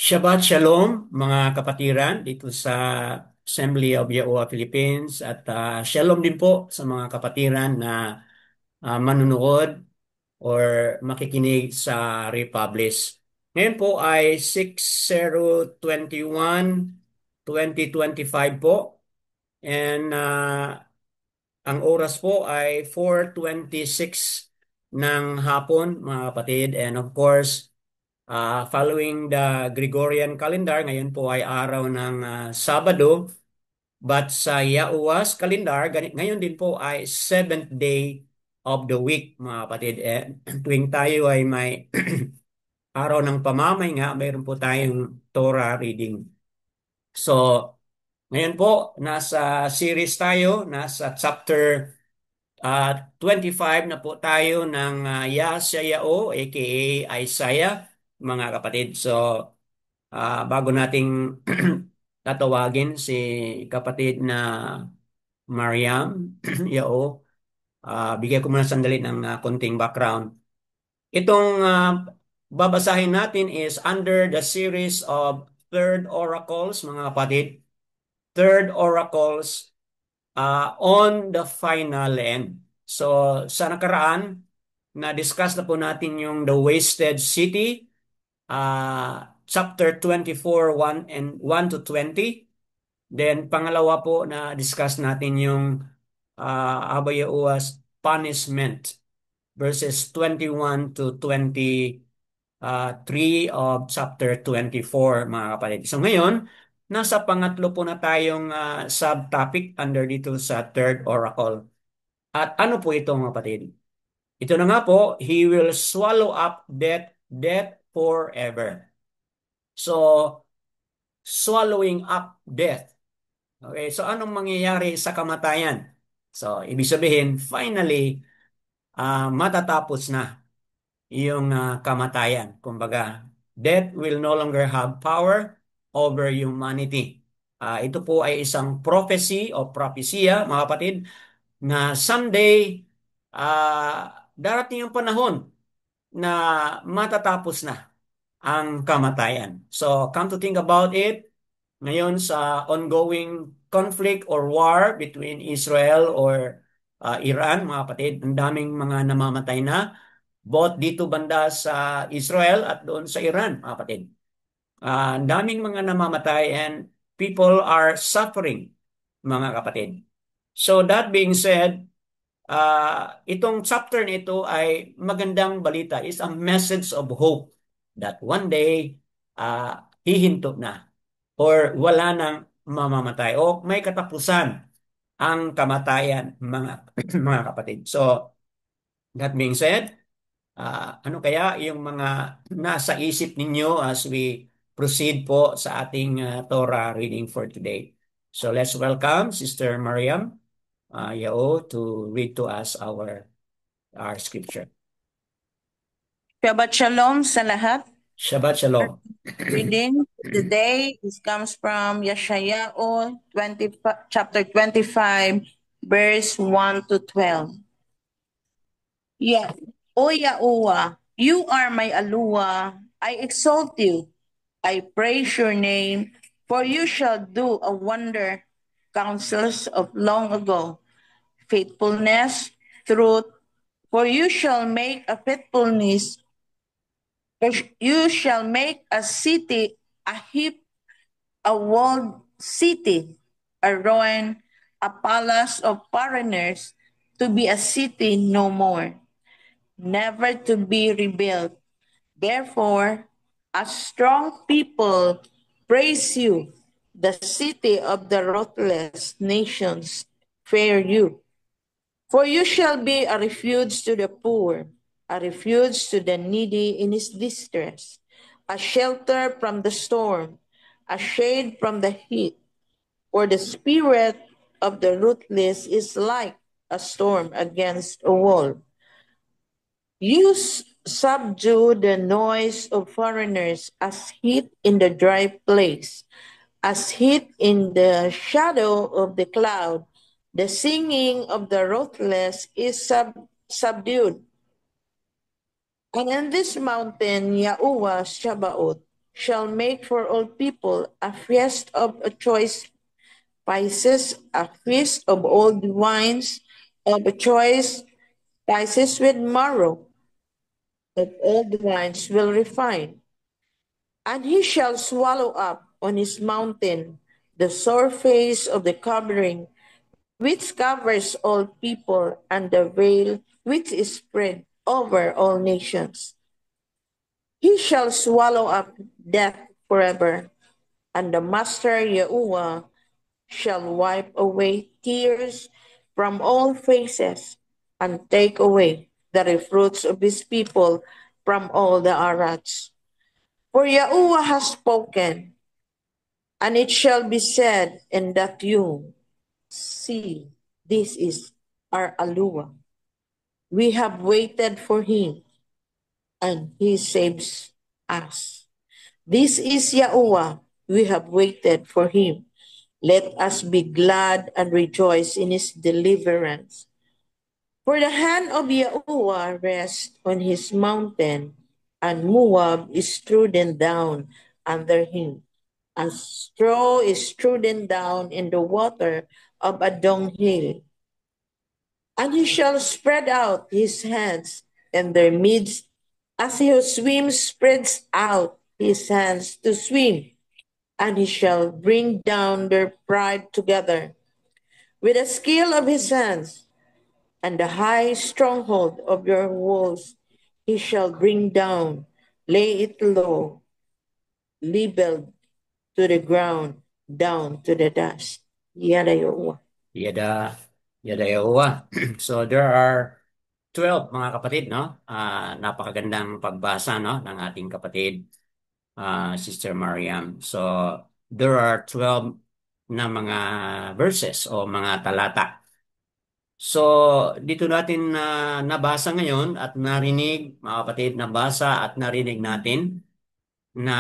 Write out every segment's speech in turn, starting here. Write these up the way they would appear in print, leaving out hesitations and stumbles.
Shabbat Shalom mga kapatiran dito sa Assembly of Yahuwah Philippines at Shalom din po sa mga kapatiran na manunood or makikinig sa Republish. Ngayon po ay 6/0/21/2025 po and ang oras po ay 4:26 ng hapon mga kapatid, and of course following the Gregorian calendar, ngayon po ay araw ng Sabado. But sa Yahuwah's calendar, ngayon din po ay seventh day of the week, mga kapatid. Tuwing tayo ay may araw ng pamamay nga, mayroon po tayong Torah reading. So, ngayon po, nasa series tayo, nasa chapter 25 na po tayo ng Yeshayahu, aka Isaiah, mga kapatid. So, bago nating tatawagin si kapatid na Mariam Yao, bigyan ko muna sandali ng konting background. Itong babasahin natin is under the series of Third Oracles, mga kapatid. Third Oracles on the Final End. So, sa nakaraan, na-discuss na po natin yung The Wasted City, chapter 24, 1 and 1 to 20. Then pangalawa po na discuss natin yung Abba Yahuwah's punishment, verses 21 to 23 of chapter 24, mga kapatid. So ngayon, nasa pangatlo po na tayong subtopic under dito sa third oracle. At ano po ito, mga kapatid? Ito na nga po, He will swallow up death forever. So, swallowing up death. Okay, so anong mangyayari sa kamatayan? So, ibig sabihin, finally, matatapos na yung kamatayan. Kumbaga, death will no longer have power over humanity. Ito po ay isang prophecy o propesya, mga kapatid, na someday, darating ang panahon na matatapos na ang kamatayan. So, come to think about it, ngayon sa ongoing conflict or war between Israel or Iran, mga kapatid, ang daming mga namamatay na, both dito banda sa Israel at doon sa Iran, mga kapatid. Ang daming mga namamatay and people are suffering, mga kapatid. So that being said, itong chapter nito ay magandang balita. It's a message of hope that one day hihinto na or wala nang mamamatay o may katapusan ang kamatayan, mga mga kapatid. So that being said, ano kaya yung mga nasa isip ninyo as we proceed po sa ating Torah reading for today? So let's welcome Sister Mariam Yao to read to us our scripture. Shabbat Shalom sa lahat. Shabbat Shalom. Reading today comes from Yeshayahu chapter 25, verse 1 to 12. Yeah. O Yahuwah, you are my Aluwa. I exalt you. I praise your name, for you shall do a wonder, counsels of long ago, faithfulness, truth, for you shall make a faithfulness. You shall make a city a heap, a walled city, a ruin, a palace of foreigners, to be a city no more, never to be rebuilt. Therefore, a strong people praise you, the city of the ruthless nations fear you. For you shall be a refuge to the poor, a refuge to the needy in his distress, a shelter from the storm, a shade from the heat. For the spirit of the ruthless is like a storm against a wall. You subdue the noise of foreigners as heat in the dry place, as heat in the shadow of the cloud. The singing of the ruthless is subdued. And in this mountain, Yahuwah Shabbaoth, shall make for all people a feast of choice spices, a feast of old wines, of choice spices with marrow, of old wines will refine. And he shall swallow up on his mountain the surface of the covering which covers all people, and the veil which is spread over all nations. He shall swallow up death forever, and the Master Yahuwah shall wipe away tears from all faces, and take away the reproach of his people from all the Arats. For Yahuwah has spoken, and it shall be said in that you see, this is our Alua. We have waited for him, and he saves us. This is Yahuwah. We have waited for him. Let us be glad and rejoice in his deliverance. For the hand of Yahuwah rests on his mountain, and Moab is trodden down under him. As straw is trodden down in the water of a dunghill. And he shall spread out his hands in their midst, as he who swims spreads out his hands to swim. And he shall bring down their pride together with the skill of his hands, and the high stronghold of your walls he shall bring down, lay it low, leveled to the ground, down to the dust. Yada Yahuwah. Yada, yada yawa. So there are 12 mga kapatid, no? Napakagandang pagbasa, no, ng ating kapatid, Sister Mariam. So there are 12 na mga verses o mga talata. So dito natin nabasa ngayon at narinig, mga kapatid, nabasa at narinig natin na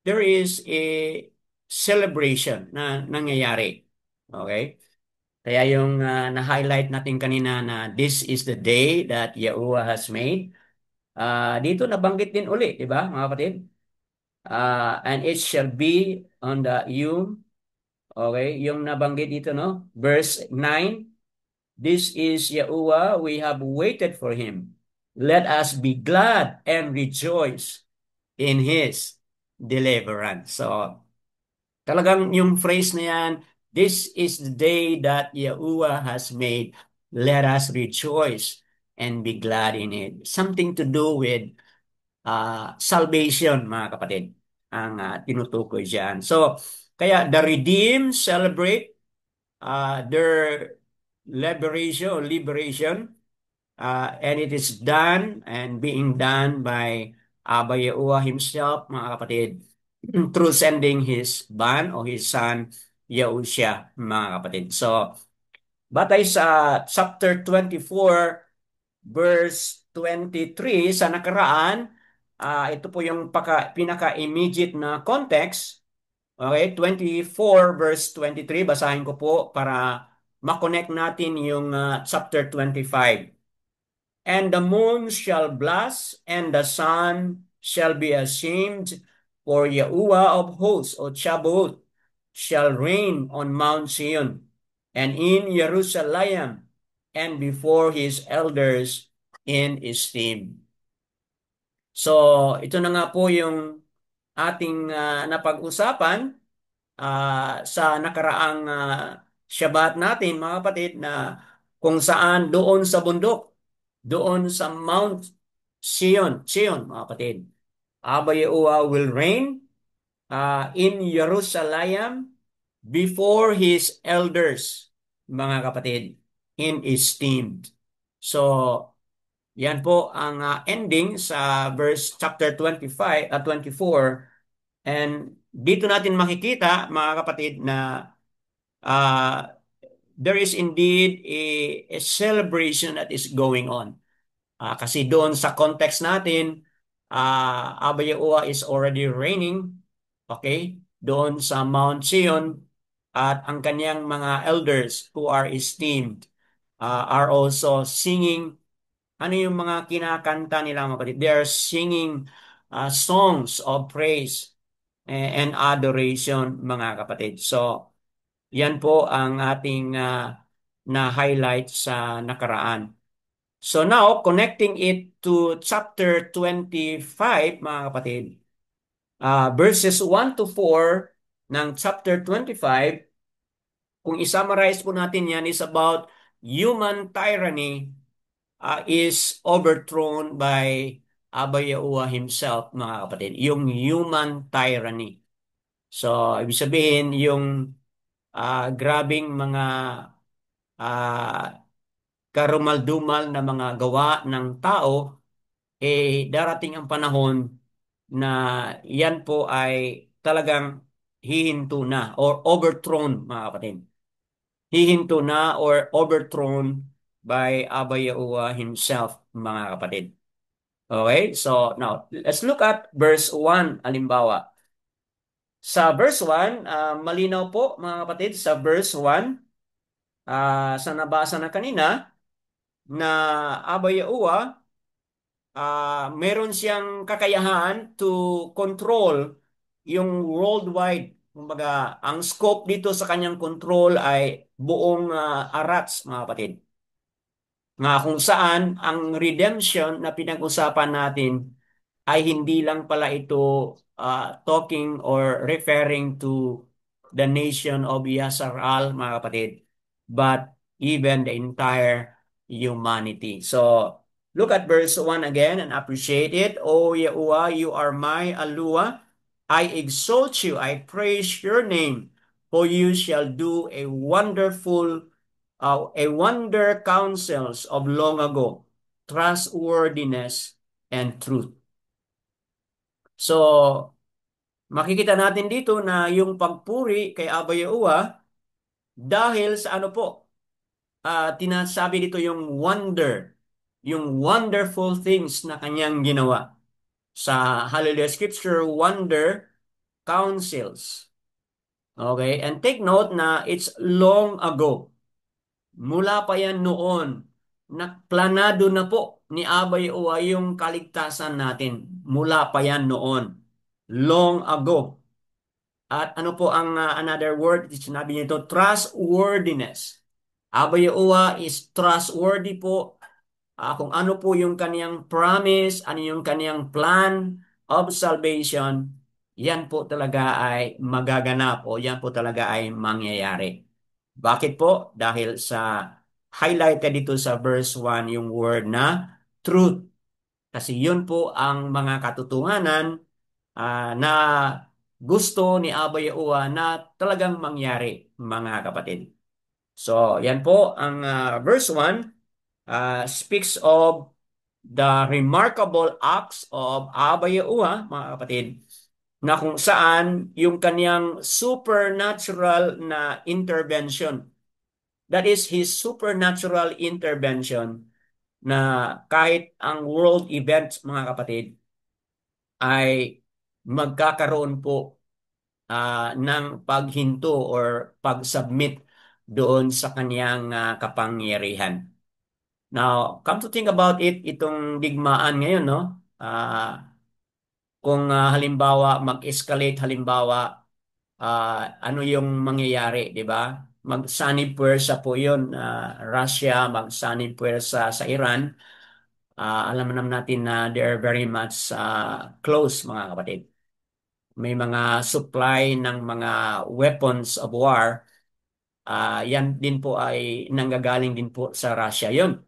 there is a celebration na nangyayari. Okay? Kaya yung na-highlight natin kanina na this is the day that Yahuwah has made. Dito nabanggit din uli, di ba, mga kapatid? And it shall be on the you. Okay, yung nabanggit dito, no? Verse 9, this is Yahuwah, we have waited for him. Let us be glad and rejoice in his deliverance. So, talagang yung phrase na yan, this is the day that Yahuwah has made. Let us rejoice and be glad in it. Something to do with salvation, mga kapatid, ang tinutukoy dyan. So, kaya the redeemed celebrate their liberation, and it is done and being done by Abba Yahuwah himself, mga kapatid, through sending his ban o his son, Yahushua, mga kapatid. So, batay sa chapter 24, verse 23, sa nakaraan, ito po yung pinaka-immediate na context. Okay, 24 verse 23, basahin ko po para makonect natin yung chapter 25. And the moon shall blush, and the sun shall be ashamed, for Yahuwah of hosts, o Chabot, shall reign on Mount Zion, and in Jerusalem, and before his elders in esteem. So, ito na nga po yung ating napag-usapan sa nakaraang Shabbat natin, mga kapatid, na kung saan doon sa bundok, doon sa Mount Zion, mga kapatid, Abba Yehoah will reign in Jerusalem before his elders, mga kapatid, in esteemed. So, yan po ang ending sa verse chapter 25 at 24. And dito natin makikita, mga kapatid, na uh, there is indeed a celebration that is going on. Kasi doon sa context natin, Abba Yehoah is already reigning, okay, doon sa Mount Zion, at ang kanyang mga elders who are esteemed are also singing. Ano yung mga kinakanta nila, mga kapatid? They are singing songs of praise and adoration, mga kapatid. So, yan po ang ating na-highlight sa nakaraan. So now, connecting it to chapter 25, mga kapatid, verses 1 to 4 ng chapter 25, kung isummarize po natin yan, is about human tyranny is overthrown by Abba Yahuwah himself, mga kapatid. Yung human tyranny. So, ibig sabihin, yung grabing mga ah, karumaldumal na mga gawa ng tao, darating ang panahon na yan po ay talagang hihinto na or overthrown, mga kapatid. Hihinto na or overthrown by Abba Yahuwah himself, mga kapatid. Okay? So, now, let's look at verse 1, alimbawa. Sa verse 1, malinaw po, mga kapatid, sa verse 1, sa nabasa na kanina, na Abba Yahuwah, meron siyang kakayahan to control yung worldwide. Kumbaga, ang scope dito sa kanyang control ay buong arats, mga kapatid. Nga kung saan ang redemption na pinag-usapan natin ay hindi lang pala ito talking or referring to the nation of Yasharal, mga kapatid, but even the entire humanity. So, look at verse 1 again and appreciate it. O Yahuwah, you are my Alua. I exalt you, I praise your name, for you shall do a wonder counsels of long ago, trustworthiness and truth. So, makikita natin dito na yung pagpuri kay Abba Yahuwah dahil sa ano po, tinasabi dito yung wonder, yung wonderful things na kanyang ginawa. Sa Hallelujah Scripture, wonder counsels. Okay? And take note na it's long ago. Mula pa yan noon, planado na po ni Abay Uwa yung kaligtasan natin. Mula pa yan noon. Long ago. At ano po ang another word? Sinabi niyo ito, trustworthiness. Abay Uwa is trustworthy po. Kung ano po yung kaniyang promise, ano yung kaniyang plan of salvation, yan po talaga ay magaganap o yan po talaga ay mangyayari. Bakit po? Dahil sa highlighted dito sa verse 1 yung word na truth. Kasi yun po ang mga katotohanan na gusto ni Abba Yahuwah na talagang mangyari, mga kapatid. So, yan po ang verse 1 speaks of the remarkable acts of Abba Yahuwah, mga kapatid, na kung saan yung kaniyang supernatural na intervention. That is His supernatural intervention na kahit ang world events, mga kapatid, ay magkakaroon po ng paghinto or pag-submit doon sa kaniyang kapangyarihan. Now, come to think about it, itong digmaan ngayon, no? Kung halimbawa mag-escalate, halimbawa ano yung mangyayari, di ba? Magsanib puwersa po yun. Russia, magsanib puwersa sa Iran. Alam naman natin na they are very much close, mga kapatid. May mga supply ng mga weapons of war. Yan din po ay nanggagaling din po sa Russia yun.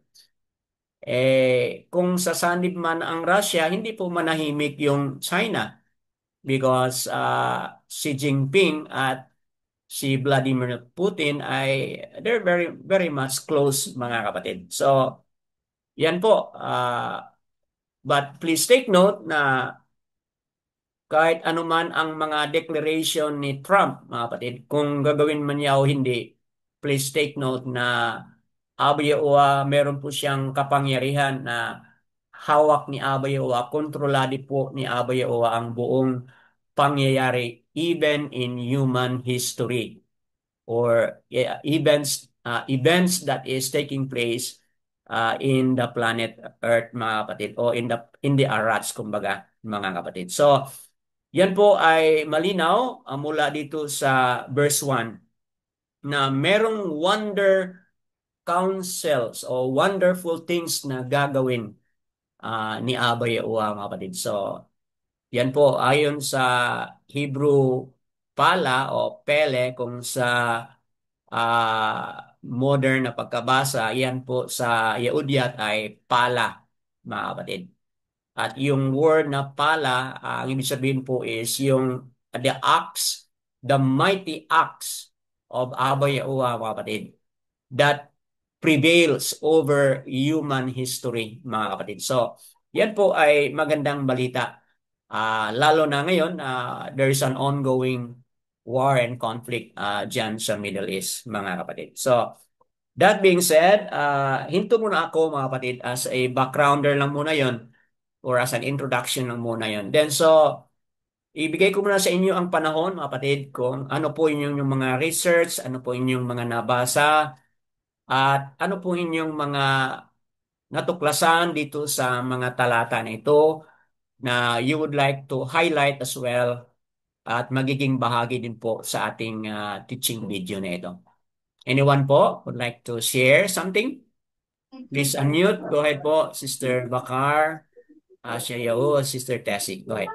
Kung sasanib man ang Russia, hindi po manahimik yung China because Xi Jinping at si Vladimir Putin ay they're very very much close, mga kapatid. So, yan po. But please take note na kahit anuman ang mga declaration ni Trump, mga kapatid, kung gagawin man niya o hindi, please take note na Abayawa, meron po siyang kapangyarihan na hawak ni Abayawa, kontrolado po ni Abayawa ang buong pangyayari even in human history or events that is taking place in the planet Earth, mga kapatid, o in the arats, kumbaga, mga kapatid. So, yan po ay malinaw mula dito sa verse 1 na merong wonder counsels o wonderful things na gagawin ni Abba Yahuwah, mga kapatid. So, yan po ayon sa Hebrew pala o pele kung sa modern na pagkabasa, yan po sa Yehudyat ay pala, mga kapatid. At yung word na pala, ang ibig sabihin po is yung the axe, the mighty axe of Abba Yahuwah, mga kapatid, that prevails over human history, mga kapatid. So, yan po ay magandang balita. Lalo na ngayon, there is an ongoing war and conflict dyan sa Middle East, mga kapatid. So, that being said, hinto muna ako, mga kapatid, as a backgrounder lang muna yon or as an introduction lang muna yon. Then, so, ibigay ko muna sa inyo ang panahon, mga kapatid, kung ano po yung mga research, ano po inyong mga nabasa, at ano po inyong mga natuklasan dito sa mga talata na ito na you would like to highlight as well at magiging bahagi din po sa ating teaching video na ito. Anyone po would like to share something? Please unmute. Go ahead po, Sister Bakar, Asya Yao, Sister Tessie. Go ahead.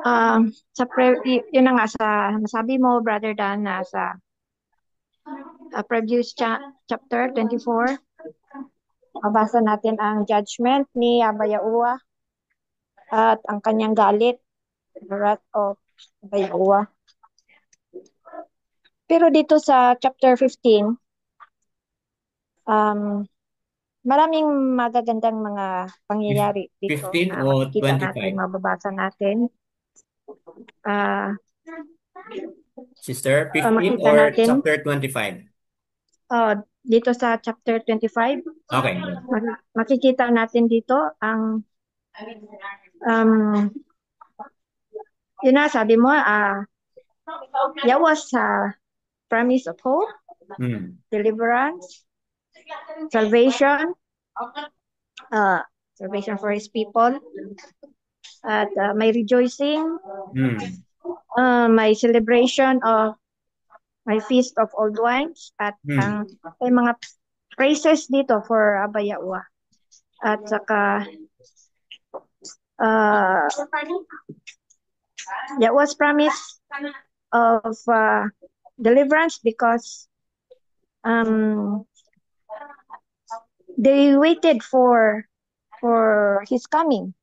Um, yun na nga sa nasabi mo, Brother Dan, na sa previous chapter 24, mabasa natin ang judgment ni Abba Yahuwah at ang kanyang galit, the wrath of Abba Yahuwah. Pero dito sa chapter 15, maraming magagandang mga pangyayari dito 15 na o makikita natin, 25? mababasa natin. Sister, 15 Makita or natin chapter 25? dito sa chapter 25, Okay. makikita natin dito ang yun na, sabi mo, Yahweh's promise of hope, deliverance, salvation, salvation for His people, at may rejoicing, may celebration of may feast of old wines, at may mga praises dito for Abba Yahuwah. At saka Yahweh's promise of deliverance because they waited for His coming.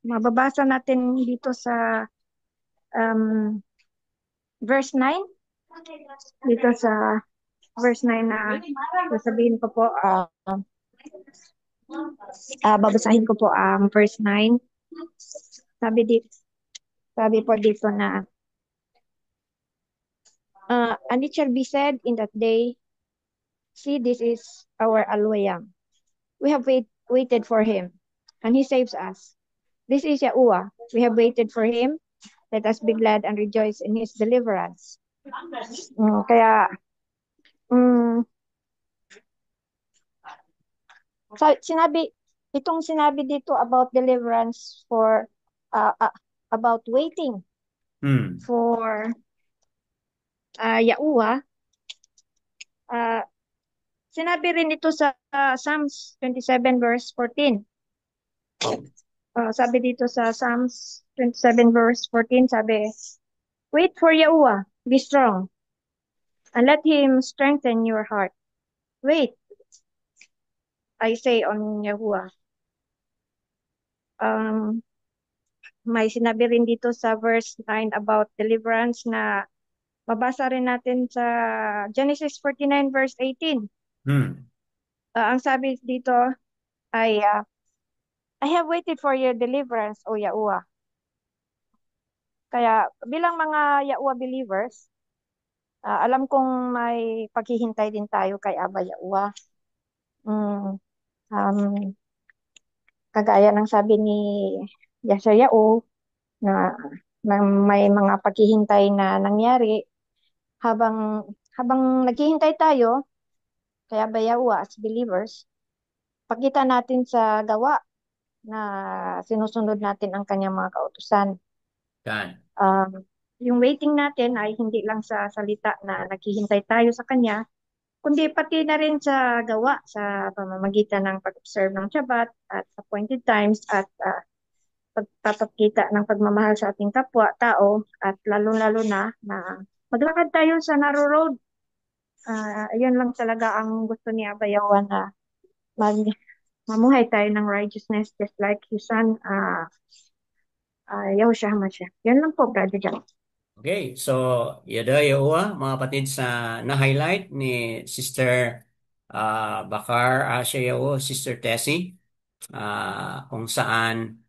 Mababasa natin dito sa verse 9. Dito sa verse 9 na sasabihin ko po, babasahin ko po ang verse 9. Sabi po dito na, and it shall be said in that day, see, this is our Alwayam. We have waited for him, and he saves us. This is Yahuwah. We have waited for him. Let us be glad and rejoice in his deliverance. Kaya, itong sinabi dito about deliverance for, about waiting for Yahuwah, sinabi rin ito sa Psalms 27 verse 14. Sabi dito sa Psalms 27 verse 14, sabi, wait for Yahuwah, be strong, and let Him strengthen your heart. Wait, I say on Yahuwah. May sinabi rin dito sa verse 9 about deliverance na mabasa rin natin sa Genesis 49 verse 18. Ang sabi dito ay, I have waited for your deliverance, O Yahuwah. Kaya bilang mga Yahuwah believers, alam kong may paghihintay din tayo kay Abba Yahuwah. Kagaya ng sabi ni Yeshayahu na may mga paghihintay na nangyari habang habang naghihintay tayo, kaya bayawa as believers, pakita natin sa gawa na sinusunod natin ang kanyang mga kautusan. Yan. Yung waiting natin ay hindi lang sa salita na naghihintay tayo sa kanya, kundi pati na rin sa gawa, sa pamamagitan ng pag-observe ng Shabbat at appointed times at pagpapakita ng pagmamahal sa ating kapwa-tao at lalo-lalo na maglakad tayo sa narrow road. Ayun lang talaga ang gusto ni Abayawan na mag mamuhay tayo ng righteousness just like his son, Yahushua HaMashiach. Yan lang po, Brother John. Okay, so yada yawa mga kapatid sa na-highlight ni Sister Bakar Asya Yawo, Sister Tessie, kung saan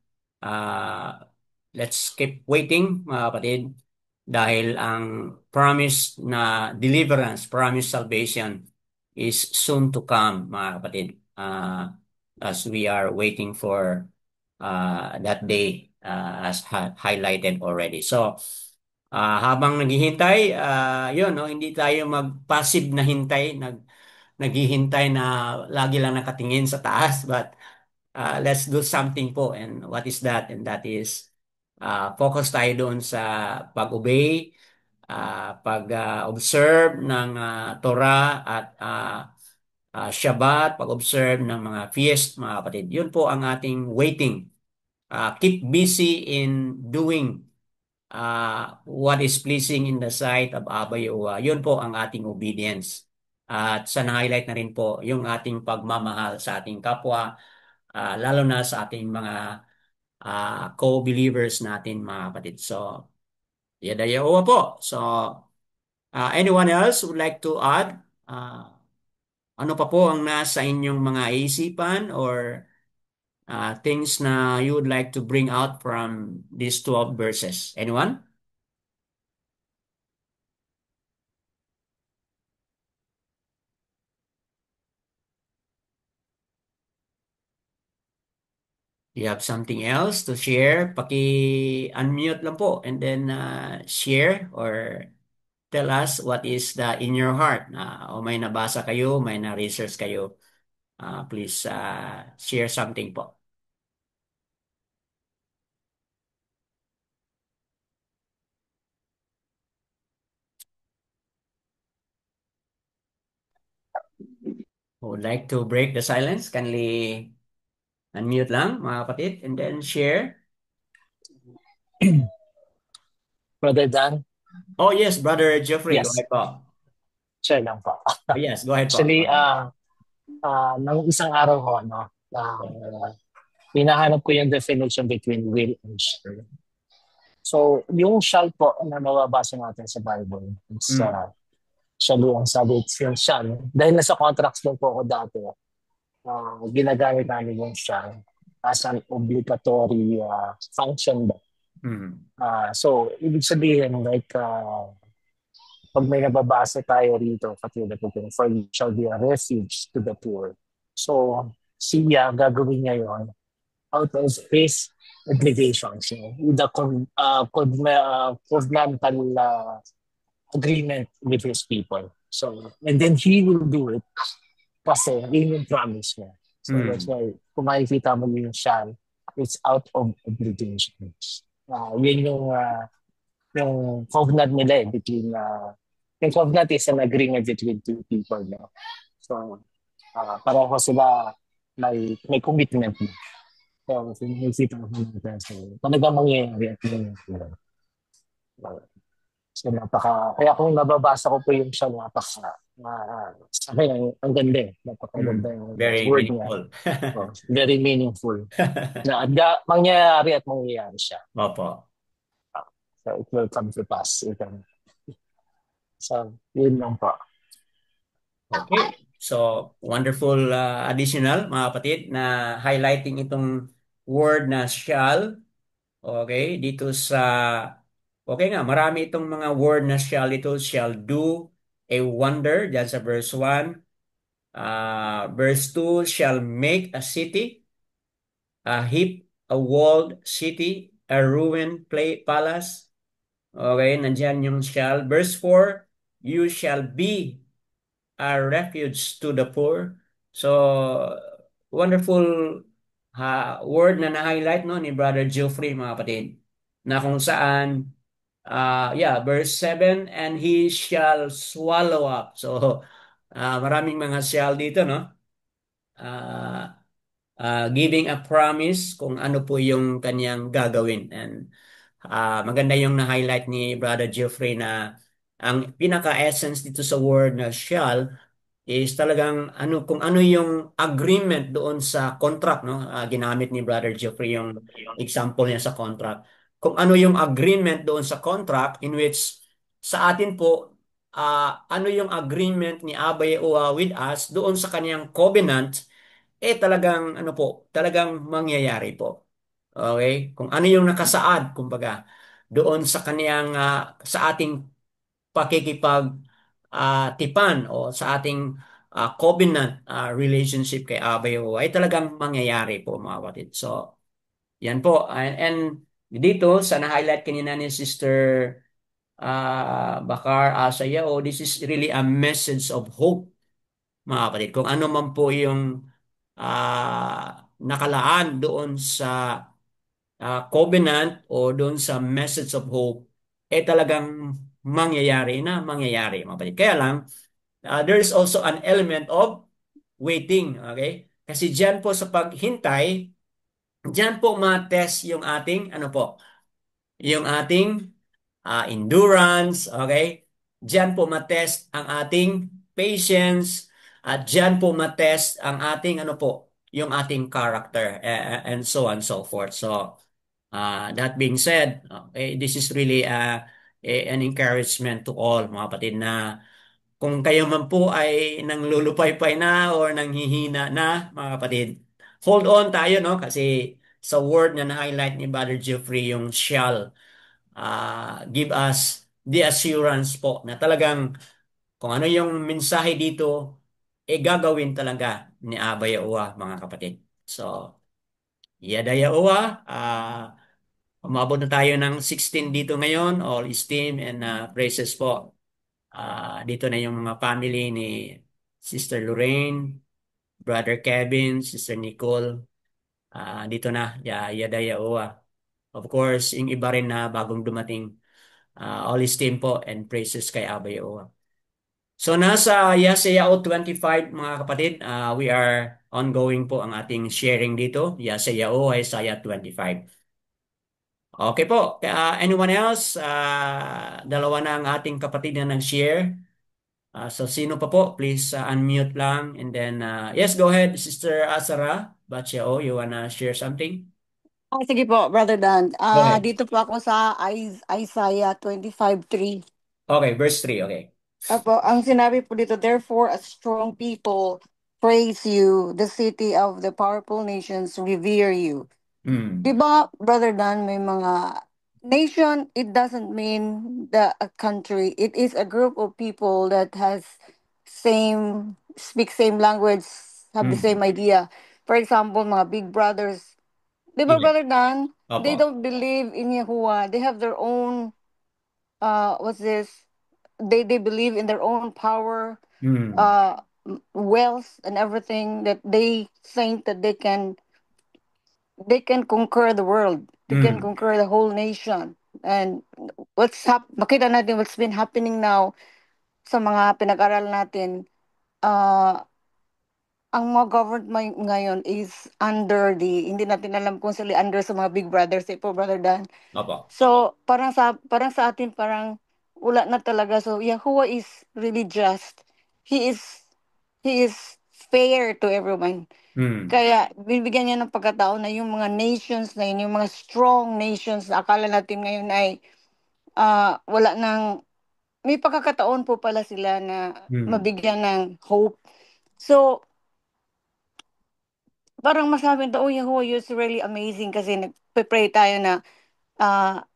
let's keep waiting mga kapatid dahil ang promise na deliverance, promise salvation is soon to come mga kapatid, as we are waiting for that day, as highlighted already. So habang naghihintay, yun, no, hindi tayo mag-passive na hintay, naghihintay na lagi lang nakatingin sa taas, but let's do something po. And what is that? And that is focus tayo doon sa pag-obey, pag-observe ng Torah at Shabbat, pag-observe ng mga feast, mga kapatid. Yun po ang ating waiting. Keep busy in doing what is pleasing in the sight of Abba Yahuwah. Yun po ang ating obedience. At sa na-highlight na rin po yung ating pagmamahal sa ating kapwa, lalo na sa ating mga co-believers natin mga kapatid. So, yada Yahuwah po. So, anyone else would like to add? Ano pa po ang nasa inyong mga isipan or things na you would like to bring out from these 12 verses? Anyone? Do you have something else to share? Paki-unmute lang po and then share or tell us what is in your heart. O may nabasa kayo, may na-research kayo. Please share something po. Who would like to break the silence? Kindly unmute lang mga kapatid and then share. Brother Dan? Oh yes, Brother Jeffrey, go Yes, ahead po. share lang po. Oh, yes, go ahead po. Actually, nang isang araw ko, hinahanap ko yung definition between will and shall. So, yung shall po na mababasa natin sa Bible, it's actually ang sabi, it's yung shall. Dahil nasa contracts din po ako dati, ginagamit namin yung shall as an obligatory function ba. So, ibig sabihin, like, pag may nababasa tayo rito, katulad po, for you shall be a refuge to the poor. So, siya, gagawin niya yon out of his obligations, with the covenantal agreement with his people. So, and then he will do it kasi yun yung promise niya. So, that's why, kung makikita mo yung shall, it's out of obligations. Yun yung covenant nila between yung covenant is an agreement between two people, no? So pareho sila may commitment, no? So sinisita ko natin, so talagang mangyayari at mangyayari. So kaya kung nababasa ko po yung siya, sa akin ang ganda, napakaganda yung Very word niya. meaningful. Very meaningful. Mangyayari at mangyayari siya. Opo. So it will come to pass. So, yun lang po. Okay. So, wonderful additional, mga kapatid, na highlighting itong word na shall. Okay, dito sa... Okay nga, marami itong mga word na shall dito. Shall do a wonder, dyan sa verse 1. Verse 2, shall make a city, a heap, a walled city, a ruined palace. Okay, nandyan yung shall. Verse 4, you shall be a refuge to the poor. So, wonderful word na na-highlight no, ni Brother Geoffrey, mga kapatid, na kung saan, yeah, verse 7, and he shall swallow up. So, maraming mga shall dito, no? Uh, Giving a promise kung ano po yung kanyang gagawin. And maganda yung na-highlight ni Brother Geoffrey na ang pinaka-essence dito sa word na shall is talagang ano kung ano yung agreement doon sa contract, no? Ginamit ni Brother Geoffrey yung example niya sa contract. Kung ano yung agreement doon sa contract in which sa atin po ano yung agreement ni Abba Yahuwah with us doon sa kaniyang covenant, talagang ano po, talagang mangyayari po. Okay? Kung ano yung nakasaad, kumbaga, doon sa kaniyang sa ating pakikipag tipan o sa ating covenant relationship kay Abayo ay talagang mangyayari po, mga kapatid. So, yan po. And dito sa na-highlight kanina ni Sister Bakar Asayao, this is really a message of hope, mga kapatid. Kung ano man po yung nakalaan doon sa covenant o doon sa message of hope, talagang mangyayari, mga kapatid. Kaya lang, there is also an element of waiting, okay? Kasi diyan po sa paghintay, diyan po ma-test yung ating, ano po, yung ating endurance, okay? Diyan po matest ang ating patience at diyan po matest ang ating ano po, yung ating character and so on and so forth. So, that being said, okay, this is really an encouragement to all mga kapatid na kung kayo man po ay nanglulupaypay na or nanghihina na mga kapatid, hold on tayo no kasi sa word na na-highlight ni Brother Jeffrey yung shall give us the assurance po na talagang kung ano yung mensahe dito, gagawin talaga ni Abba Yahuwah, mga kapatid. So, Yada Yahuwah, umabot na tayo ng 16 dito ngayon, all esteem and praises po. Dito na yung mga family ni Sister Lorraine, Brother Kevin, Sister Nicole, dito na, Yada Yahuwah. Of course, yung iba rin na bagong dumating, all esteem po and praises kay Abba Yahuwah. So nasa Yesayao 25 mga kapatid, we are ongoing po ang ating sharing dito. Yesayao, Isaiah 25. Okay po, anyone else? Dalawa na ang ating kapatid na nag-share. So sino pa po? Please unmute lang and then yes, go ahead, Sister Asara Bachao, you wanna share something? Sige po, Brother Dan. Go ahead. Dito po ako sa Isaiah 25:3. Okay, verse 3, okay. Apo, ang sinabi po dito, therefore a strong people praise you, the city of the powerful nations revere you. Hmm. Di ba, Brother Dan, may mga nation, it doesn't mean a country. It is a group of people that speak same language, have the Hmm. same idea. For example, mga big brothers. Di ba, Yeah. Brother Dan, they Opo. don't believe in Yahuwah. They have their own, what's this? They believe in their own power, Hmm. uh, wealth, and everything that they think that they can conquer the world. They can Hmm. conquer the whole nation. And makita natin what's been happening now sa mga pinag-aral natin. Uh, ang mga government ngayon is hindi natin alam kung sila under sa mga big brothers, po, Brother Dan. Opo. So, parang sa atin, parang wala na talaga. So, Yahuwah is really just. He is, he is fair to everyone. Hmm. Kaya, bibigyan niya ng pagkataon na yung mga nations na yun, yung mga strong nations na akala natin ngayon ay wala nang, may pagkakataon po pala sila na Hmm. mabigyan ng hope. So, parang masabi ito, oh, Yahuwah, you're really amazing kasi nagpe-pray tayo na ah,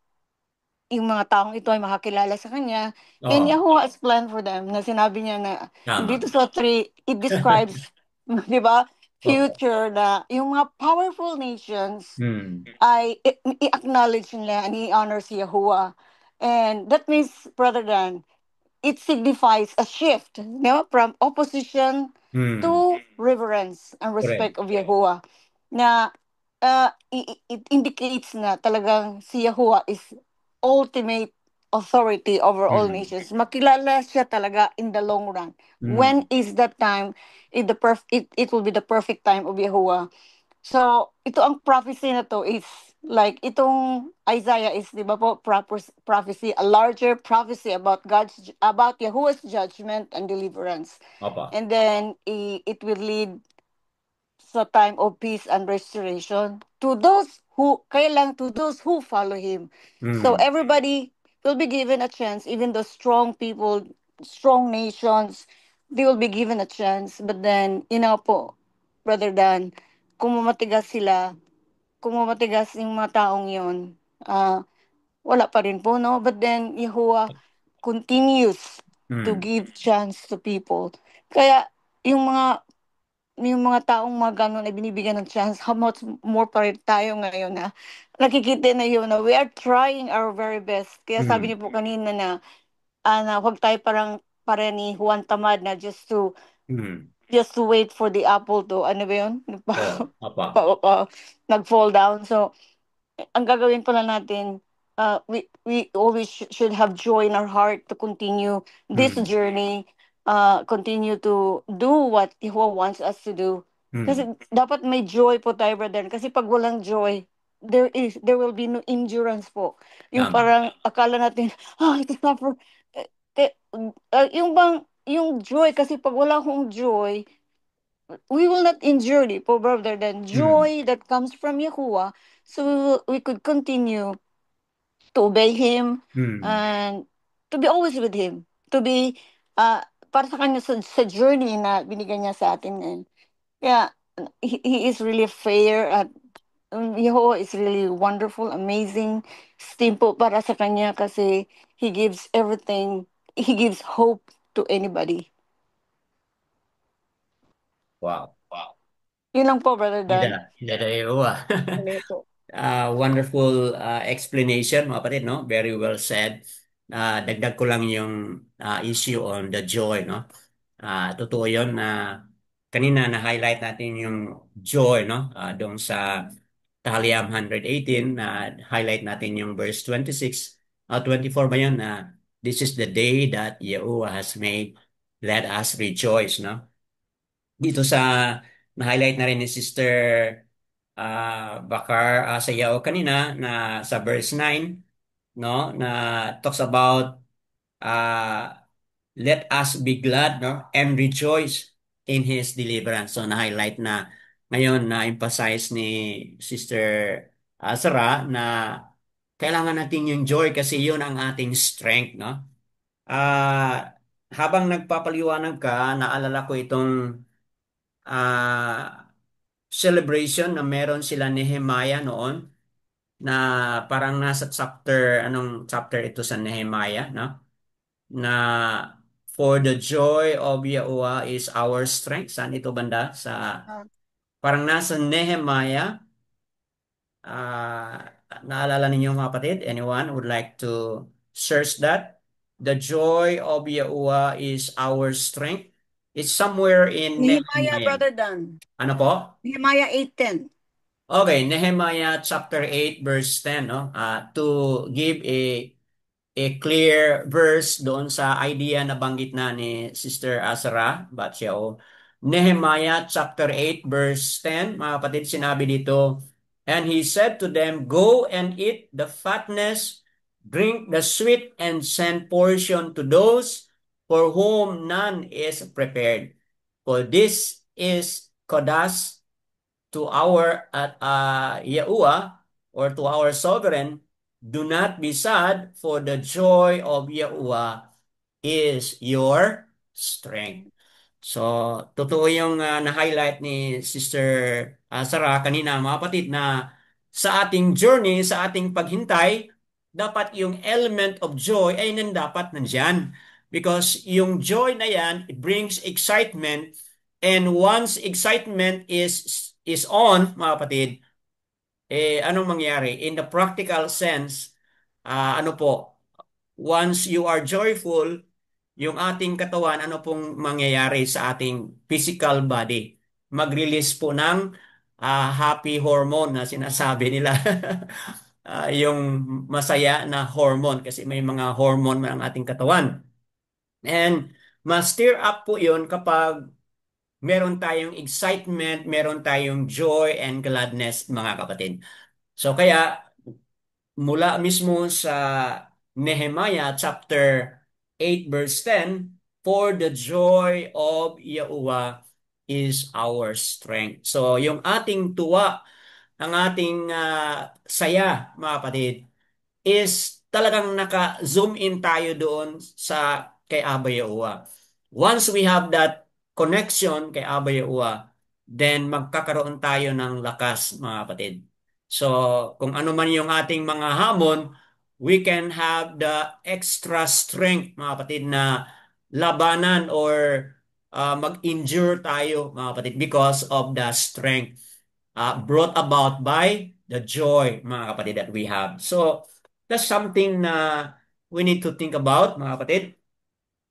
yung mga taong ito ay makakilala sa kanya. And Oo. Yahuwah has planned for them na sinabi niya na Tama. dito sa 3, it describes, di ba, Opo. future na yung mga powerful nations Hmm. ay i-acknowledge nila and i-honor si Yahuwah. And that means, Brother Dan, it signifies a shift, from opposition Hmm. to reverence and Correct. respect of Yahuwah. Na it indicates na talagang si Yahuwah is ultimate authority over all Hmm. nations. Makilala siya talaga in the long run. When Hmm. is that time? It will be the perfect time of Yahuwah. So, ito ang prophecy na to is like itong Isaiah is 'di ba po prophecy, a larger prophecy about Yahuwah's judgment and deliverance. Opo. And then it will lead sa time of peace and restoration to those who kailang to those who follow him. So Hmm. everybody will be given a chance, even the strong people, strong nations, they will be given a chance. But then, po, Brother Dan, kung mamatigas sila, kung mamatigas yung mga taong yun, wala pa rin po, no? But then, Yahuwah continues to Hmm. give chance to people. Kaya, yung mga taong mga gano'n ay binibigyan ng chance, how much more pa rin tayo ngayon na nakikita na yun na we are trying our very best. Kaya sabi Hmm. niyo po kanina na, na huwag tayo parang ni Juan Tamad na Hmm. just to wait for the apple to, ano ba yun? Oh, opo. Nag-fall down. So, ang gagawin pala natin, we always should have joy in our heart to continue this Hmm. journey, continue to do what Jehovah wants us to do. Hmm. Kasi dapat may joy po tayo, brother. Kasi pag walang joy, there will be no endurance po. Yung Tama. parang akala natin, ito suffer. Yung joy, kasi pag wala akong joy, we will not endure it, po, brother. Then Hmm. joy that comes from Yahuwah, so we could continue to obey Him Hmm. and to be always with Him. To be, para sa kanya sa journey na binigay niya sa atin ngayon. Kaya, he is really fair at Yahuwah is really wonderful, amazing. Steam po para sa kanya kasi He gives everything, He gives hope to anybody. Wow. Yun lang po, Brother Dan. Ida tayo. Ano yun po? Wonderful explanation, mga kapatid, no? Very well said. Dagdag ko lang yung issue on the joy, no? Totoo yun na kanina na-highlight natin yung joy, no? Doon sa Tahaliam 118, highlight natin yung verse 26, 24 ba yun? This is the day that Yahuwah has made. Let us rejoice, no? Dito sa na-highlight na rin ni Sister Bakar sa Yao kanina na sa verse 9, no, na talks about uh, let us be glad, no, and rejoice in His deliverance. So na-highlight na ngayon na-emphasize ni Sister Sarah na kailangan natin yung joy kasi yun ang ating strength, no? Habang nagpapaliwanag ka, naalala ko itong celebration na meron sila ni Nehemiah noon na parang nasa anong chapter ito sa Nehemiah, no? Na for the joy of Yahuwah is our strength. Saan ito banda? Ah, Parang nasa Nehemiah. Ah, Naalala ninyo mga kapatid? Anyone would like to search that? The joy of Yahuwah is our strength. It's somewhere in Nehemiah, Nehemiah. Brother Dan. Ano po? Nehemiah 8:10. Okay, Nehemiah chapter 8 verse 10, no? To give a clear verse doon sa idea na banggit na ni Sister Azra Batcheo. Nehemiah chapter 8 verse 10, mga kapatid, sinabi dito, and he said to them, go and eat the fatness, drink the sweet, and send portion to those for whom none is prepared. For this is Kodas to our Yahuwah or to our sovereign, do not be sad, for the joy of Yahuwah is your strength. So, totoo yung na-highlight ni Sister Sarah kanina, mga kapatid, na sa ating journey, sa ating paghintay, dapat yung element of joy ay dapat nandyan. Because yung joy na yan, it brings excitement, and once excitement is on, mga kapatid, anong mangyari? In the practical sense, ano po, once you are joyful, yung ating katawan, ano pong mangyayari sa ating physical body? Mag-release po ng happy hormone na sinasabi nila. Yung masaya na hormone kasi may mga hormone ang ating katawan. And ma-stir up po yun kapag meron tayong excitement, meron tayong joy and gladness, mga kapatid. So kaya mula mismo sa Nehemiah chapter 8 verse 10, for the joy of Yahuwah is our strength. So yung ating tuwa, ang ating saya, mga kapatid, is talagang naka-zoom in tayo doon sa kay Abba Yahuwah. Once we have that connection kay Abba Yahuwah, then magkakaroon tayo ng lakas, mga kapatid. So, kung ano man yung ating mga hamon, we can have the extra strength, mga kapatid, na labanan or mag-endure tayo, mga kapatid, because of the strength brought about by the joy, mga kapatid, that we have. So, that's something na we need to think about, mga kapatid,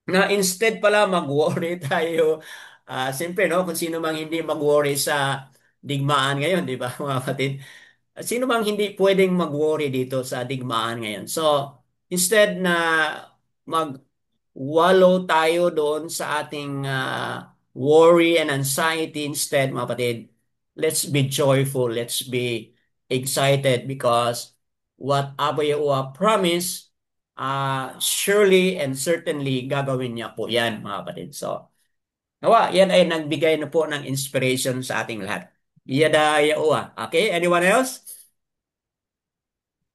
na instead pala mag-worry tayo. Siyempre, no, kung sino mang hindi mag-worry sa digmaan ngayon, di ba, mga kapatid? Sino bang hindi pwedeng mag-worry dito sa digmaan ngayon? So, instead na mag-wallow tayo doon sa ating worry and anxiety, instead, mga kapatid, let's be joyful, let's be excited because what Abba Yahuwah promised, surely and certainly gagawin niya po yan, mga kapatid. So, nawa, yan ay nagbigay na po ng inspiration sa ating lahat. Yada Yahuwah. Okay, anyone else?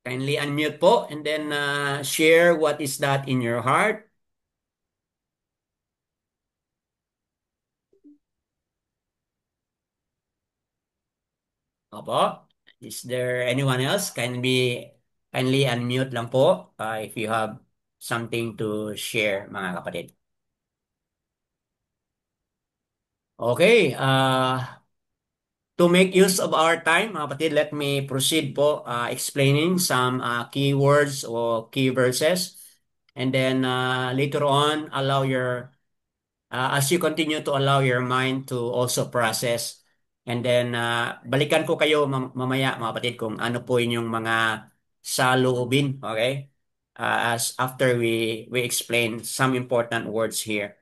Kindly unmute po and then share what is that in your heart. Opo. Is there anyone else? Kindly unmute lang po if you have something to share, mga kapatid. Okay. To make use of our time, mga kapatid, let me proceed po explaining some key words or key verses. And then later on, as you continue to allow your mind to also process. And then, balikan ko kayo mamaya, mga kapatid, kung ano po yung mga saloobin, okay? As after we explain some important words here.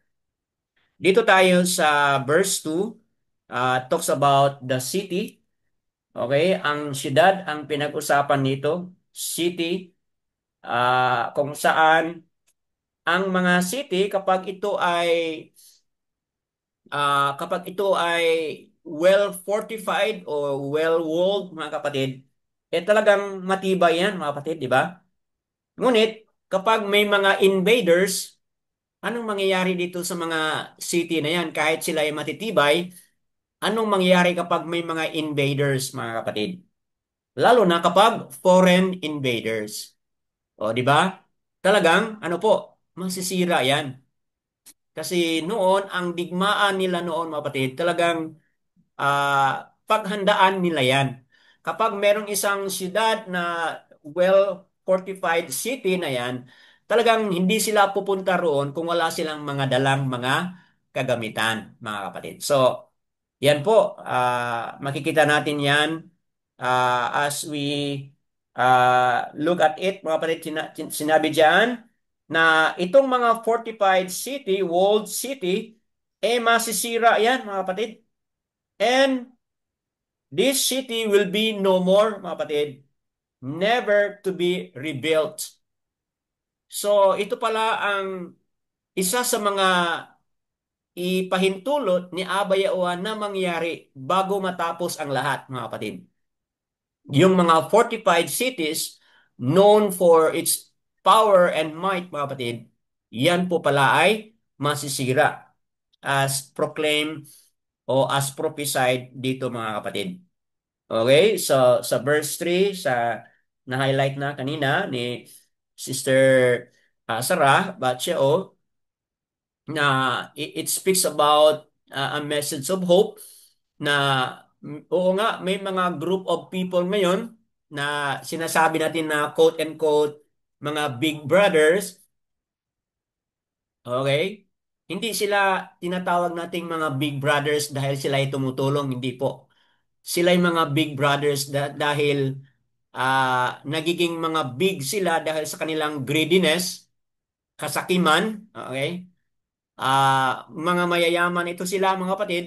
Dito tayo sa verse 2, talks about the city. Okay? Ang siyudad, ang pinag-usapan nito, city, kung saan ang mga city, kapag ito ay well fortified o well walled, mga kapatid, talagang matibay yan, mga kapatid, di ba? Ngunit kapag may mga invaders, anong mangyayari dito sa mga city na yan? Kahit sila ay matitibay, anong mangyayari kapag may mga invaders, mga kapatid? Lalo na kapag foreign invaders. O, di ba? Talagang, ano po, masisira yan. Kasi noon, ang digmaan nila noon, mga kapatid, talagang paghandaan nila yan. Kapag merong isang siyudad na well-fortified city na yan, talagang hindi sila pupunta roon kung wala silang mga dalang mga kagamitan, mga kapatid. So, yan po, makikita natin yan as we look at it, mga kapatid, sinabi dyan na itong mga fortified city, walled city, masisira yan, mga kapatid. And this city will be no more, mga kapatid, never to be rebuilt. So, ito pala ang isa sa mga ipahintulot ni Abba Yahuwah na mangyari bago matapos ang lahat, mga kapatid. Yung mga fortified cities known for its power and might, mga kapatid, yan po pala ay masisira as proclaimed o as prophesied dito, mga kapatid. Okay, so sa verse 3, na-highlight na kanina ni Sister Sarah Batcheo, na it speaks about a message of hope na oo nga, may mga group of people ngayon na sinasabi natin na quote and quote mga big brothers, Okay? Hindi sila tinatawag nating mga big brothers dahil sila ay tumutulong. Hindi po. Sila ay mga big brothers dahil nagiging mga big sila dahil sa kanilang greediness, kasakiman. Okay? Mga mayayaman ito sila, mga kapatid.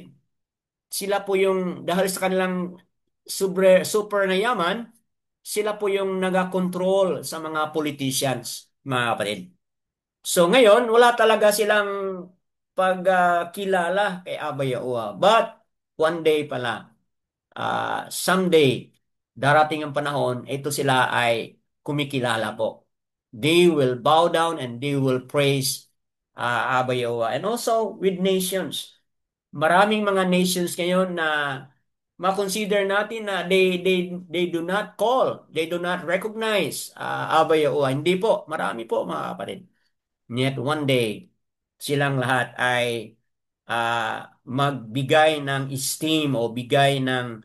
Sila po yung, dahil sa kanilang super na yaman, sila po yung nagakontrol sa mga politicians, mga kapatid. So ngayon, wala talaga silang pagkilala kay Abba Yahuwah. But one day pala, someday, darating ang panahon, ito sila ay kumikilala po. They will bow down and they will praise Abba Yahuwah. And also with nations. Maraming mga nations ngayon na ma-consider natin na they do not call, they do not recognize Abba Yahuwah. Hindi po, marami po mga kapatid. Yet one day, silang lahat ay magbigay ng esteem o bigay ng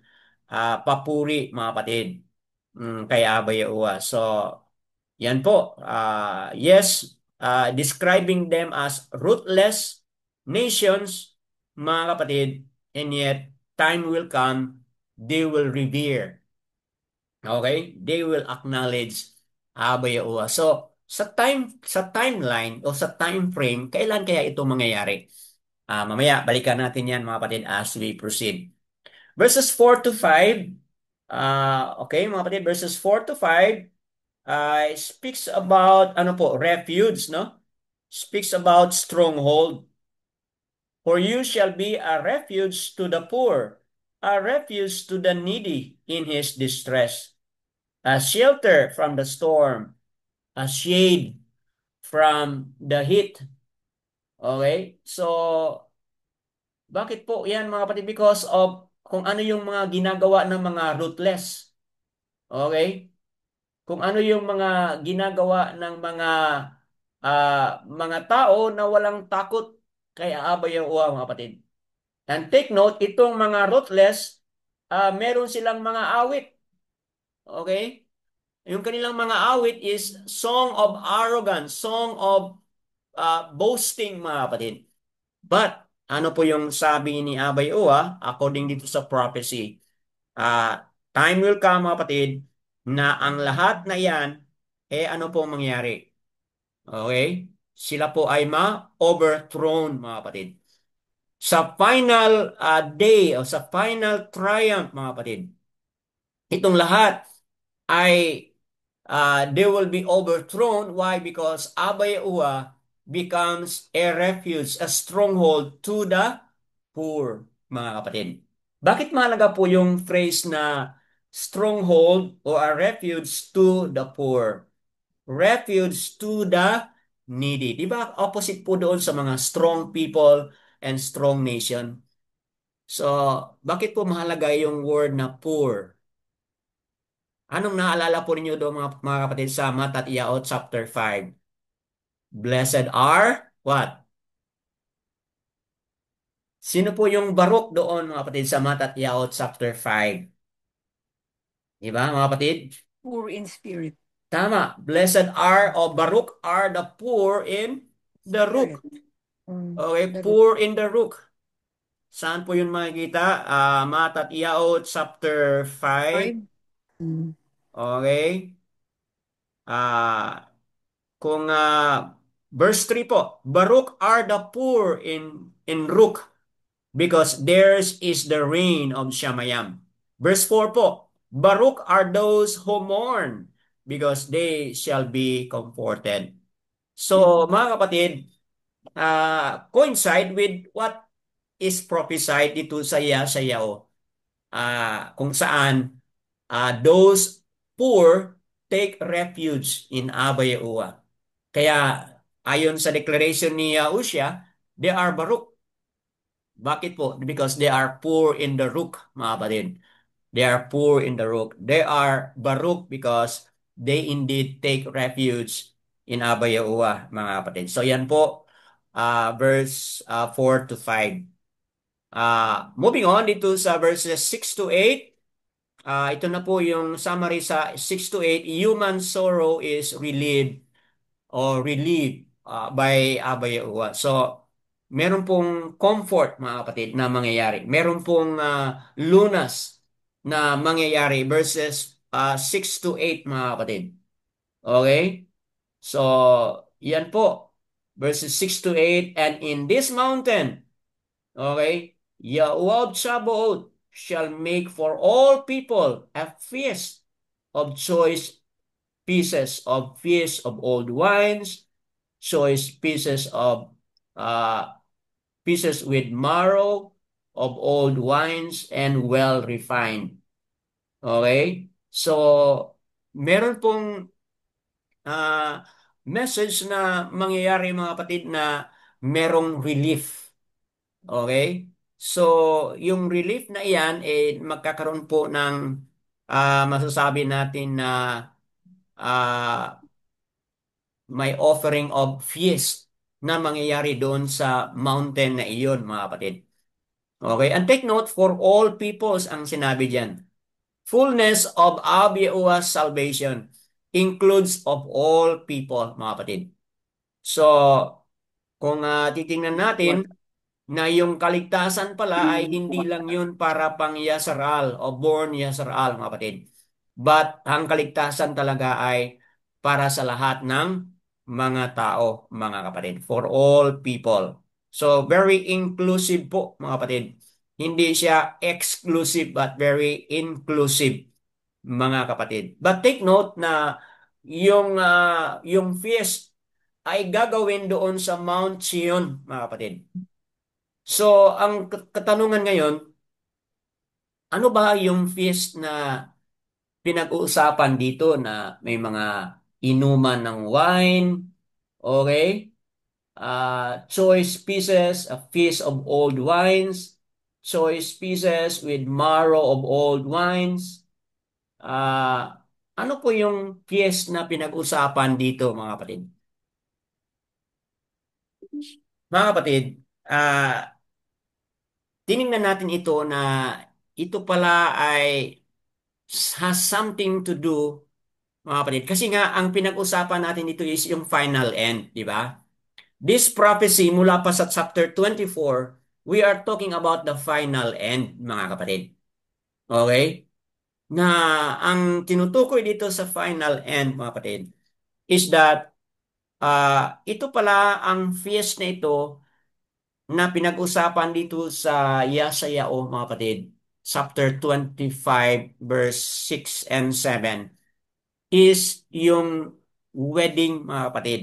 papuri, mga kapatid, kay Abba Yahuwah. So, yan po. Yes, describing them as ruthless nations, mga kapatid, and yet time will come, they will revere. Okay? They will acknowledge Abba Yahuwah. So, sa timeline o sa time frame, kailan kaya ito mangyayari? Mamaya, balikan natin yan, mga kapatid, as we proceed. Verses 4 to 5, okay, mga kapatid, verses 4 to 5, speaks about, ano po, refuge, no? Speaks about stronghold. For you shall be a refuge to the poor, a refuge to the needy in his distress, a shelter from the storm, a shade from the heat. Okay? So, bakit po yan, mga kapatid? Because of kung ano yung mga ginagawa ng mga ruthless. Okay? Kung ano yung mga ginagawa ng mga tao na walang takot kay Abba Yahuwah, mga kapatid. And take note, itong mga ruthless, meron silang mga awit. Okay? Yung kanilang mga awit is song of arrogance, song of boasting, mga kapatid. But, ano po yung sabi ni Abba Yahuwah, according dito sa prophecy, time will come, mga kapatid, na ang lahat na yan, ano po mangyari? Okay? Sila po ay ma-overthrown, mga kapatid. Sa final day o sa final triumph, mga kapatid, itong lahat ay they will be overthrown. Why? Because Abba Yahuwah becomes a refuge, a stronghold to the poor, mga kapatid. Bakit mahalaga po yung phrase na stronghold o a refuge to the poor? Refuge to the needy. Di ba opposite po doon sa mga strong people and strong nation? So, bakit po mahalaga yung word na poor? Anong naalala po ninyo doon, mga kapatid, sa Matat Yaot chapter 5? Blessed are what? Sino po yung baruk doon, mga kapatid, sa Matat Yaot chapter 5? Di ba, mga kapatid? Poor in spirit. Tama. Blessed are o baruk are the poor in the rook. Okay, poor in the rook. Saan po yun makikita? Matat Yaot chapter 5. Mm. Okay. Kung verse 3 po, Baruch are the poor in Ruk, because theirs is the reign of Shamayam. Verse 4 po, Baruch are those who mourn, because they shall be comforted. So, mga kapatid, coincide with what is prophesied dito sa Yeshayahu, kung saan those poor take refuge in Abba Yahuwah. Kaya ayon sa declaration ni Yahushua, they are Baruch. Bakit po? Because they are poor in the rook, mga kapatid. They are poor in the rook. They are Baruch because they indeed take refuge in Abba Yahuwah, mga kapatid. So yan po, verse 4 to 5. Moving on dito sa verses 6 to 8. Ito na po yung summary sa 6 to 8. Human sorrow is relieved or relieved by Abba Yahuwah. So, meron pong comfort, mga kapatid, na mangyayari. Meron pong lunas na mangyayari verses 6 to 8, mga kapatid. Okay? So, yan po. Verses 6 to 8, and in this mountain, okay, Yahuwah of Sabaoth shall make for all people a feast of choice pieces of old wines, choice uh, pieces with marrow of old wines and well refined. Okay? So, meron pong ah, message na mangyayari mga kapatid na merong relief. Okay? So, yung relief na iyan, magkakaroon po ng masasabi natin na ah, may offering of feast na mangyayari doon sa mountain na iyon, mga kapatid. Okay? And take note, for all peoples ang sinabi diyan. Fullness of Yahuwah's salvation includes of all people, mga kapatid. So, kung titingnan natin, na yung kaligtasan pala ay hindi lang yun para pang Yasharal o born Yasharal, mga kapatid. But ang kaligtasan talaga ay para sa lahat ng mga tao, mga kapatid. For all people. So, very inclusive po, mga kapatid. Hindi siya exclusive but very inclusive, mga kapatid. But take note na yung feast ay gagawin doon sa Mount Zion, mga kapatid. So, ang katanungan ngayon, ano ba yung feast na pinag-uusapan dito na may mga inuman ng wine, okay? Choice pieces, a feast of old wines, choice pieces with marrow of old wines. Ano po yung feast na pinag-usapan dito, mga kapatid? Mga kapatid, ah tiningnan natin ito na ito pala ay has something to do, mga kapatid. Kasi nga, ang pinag-usapan natin dito is yung final end, di ba? This prophecy mula pa sa chapter 24, we are talking about the final end, mga kapatid. Okay? Na ang tinutukoy dito sa final end, mga kapatid, is that ito pala ang feast na ito na pinag-usapan dito sa Yesaya, mga kapatid, chapter 25, verse 6 and 7, is yung wedding, mga kapatid.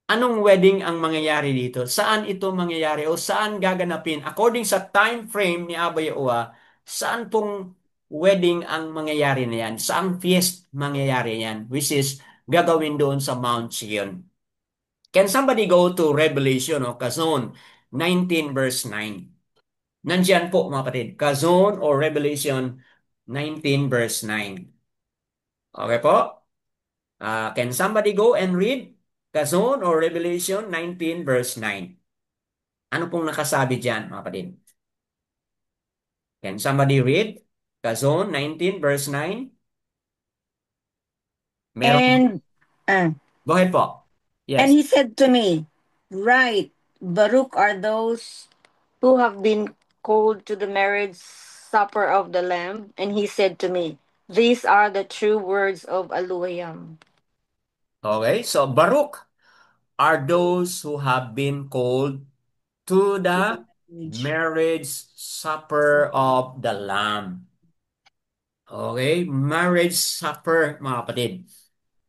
Anong wedding ang mangyayari dito? Saan ito mangyayari o saan gaganapin? According sa time frame ni Abba Yahuwah, saan pong wedding ang mangyayari na yan? Saang feast mangyayari yan? Which is gagawin doon sa Mount Zion. Can somebody go to Revelation o Kazon 19 verse 9? Nandiyan po, mga kapatid. Kazon or Revelation 19 verse 9. Okay po? Can somebody go and read Kazon or Revelation 19 verse 9? Ano pong nakasabi dyan, mga kapatid? Can somebody read Kazon 19 verse 9? Meron. And Go ahead po. and Yes. he said to me, "Right, Baruch are those who have been called to the marriage supper of the Lamb." And he said to me, "These are the true words of Elohim." Okay, so Baruch are those who have been called to To the the marriage. marriage supper of the Lamb. Okay, marriage supper, mga kapatid.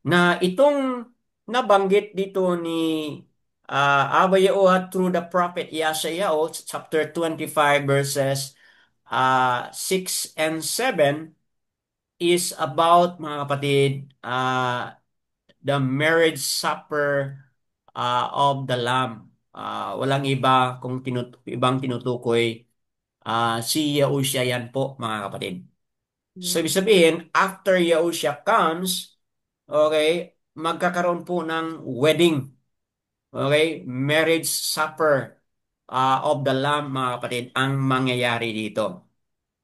Na itong nabanggit dito ni Abba Yahuwah through the prophet Yesaya, chapter 25 verses 6 and 7 is about, mga kapatid, the marriage supper of the Lamb. Walang iba kung ibang tinutukoy, si Yahushua yan po, mga kapatid. So, ibig sabihin, after Yahushua comes, okay, magkakaroon po ng wedding. Okay, marriage supper of the Lamb, mga kapatid, ang mangyayari dito.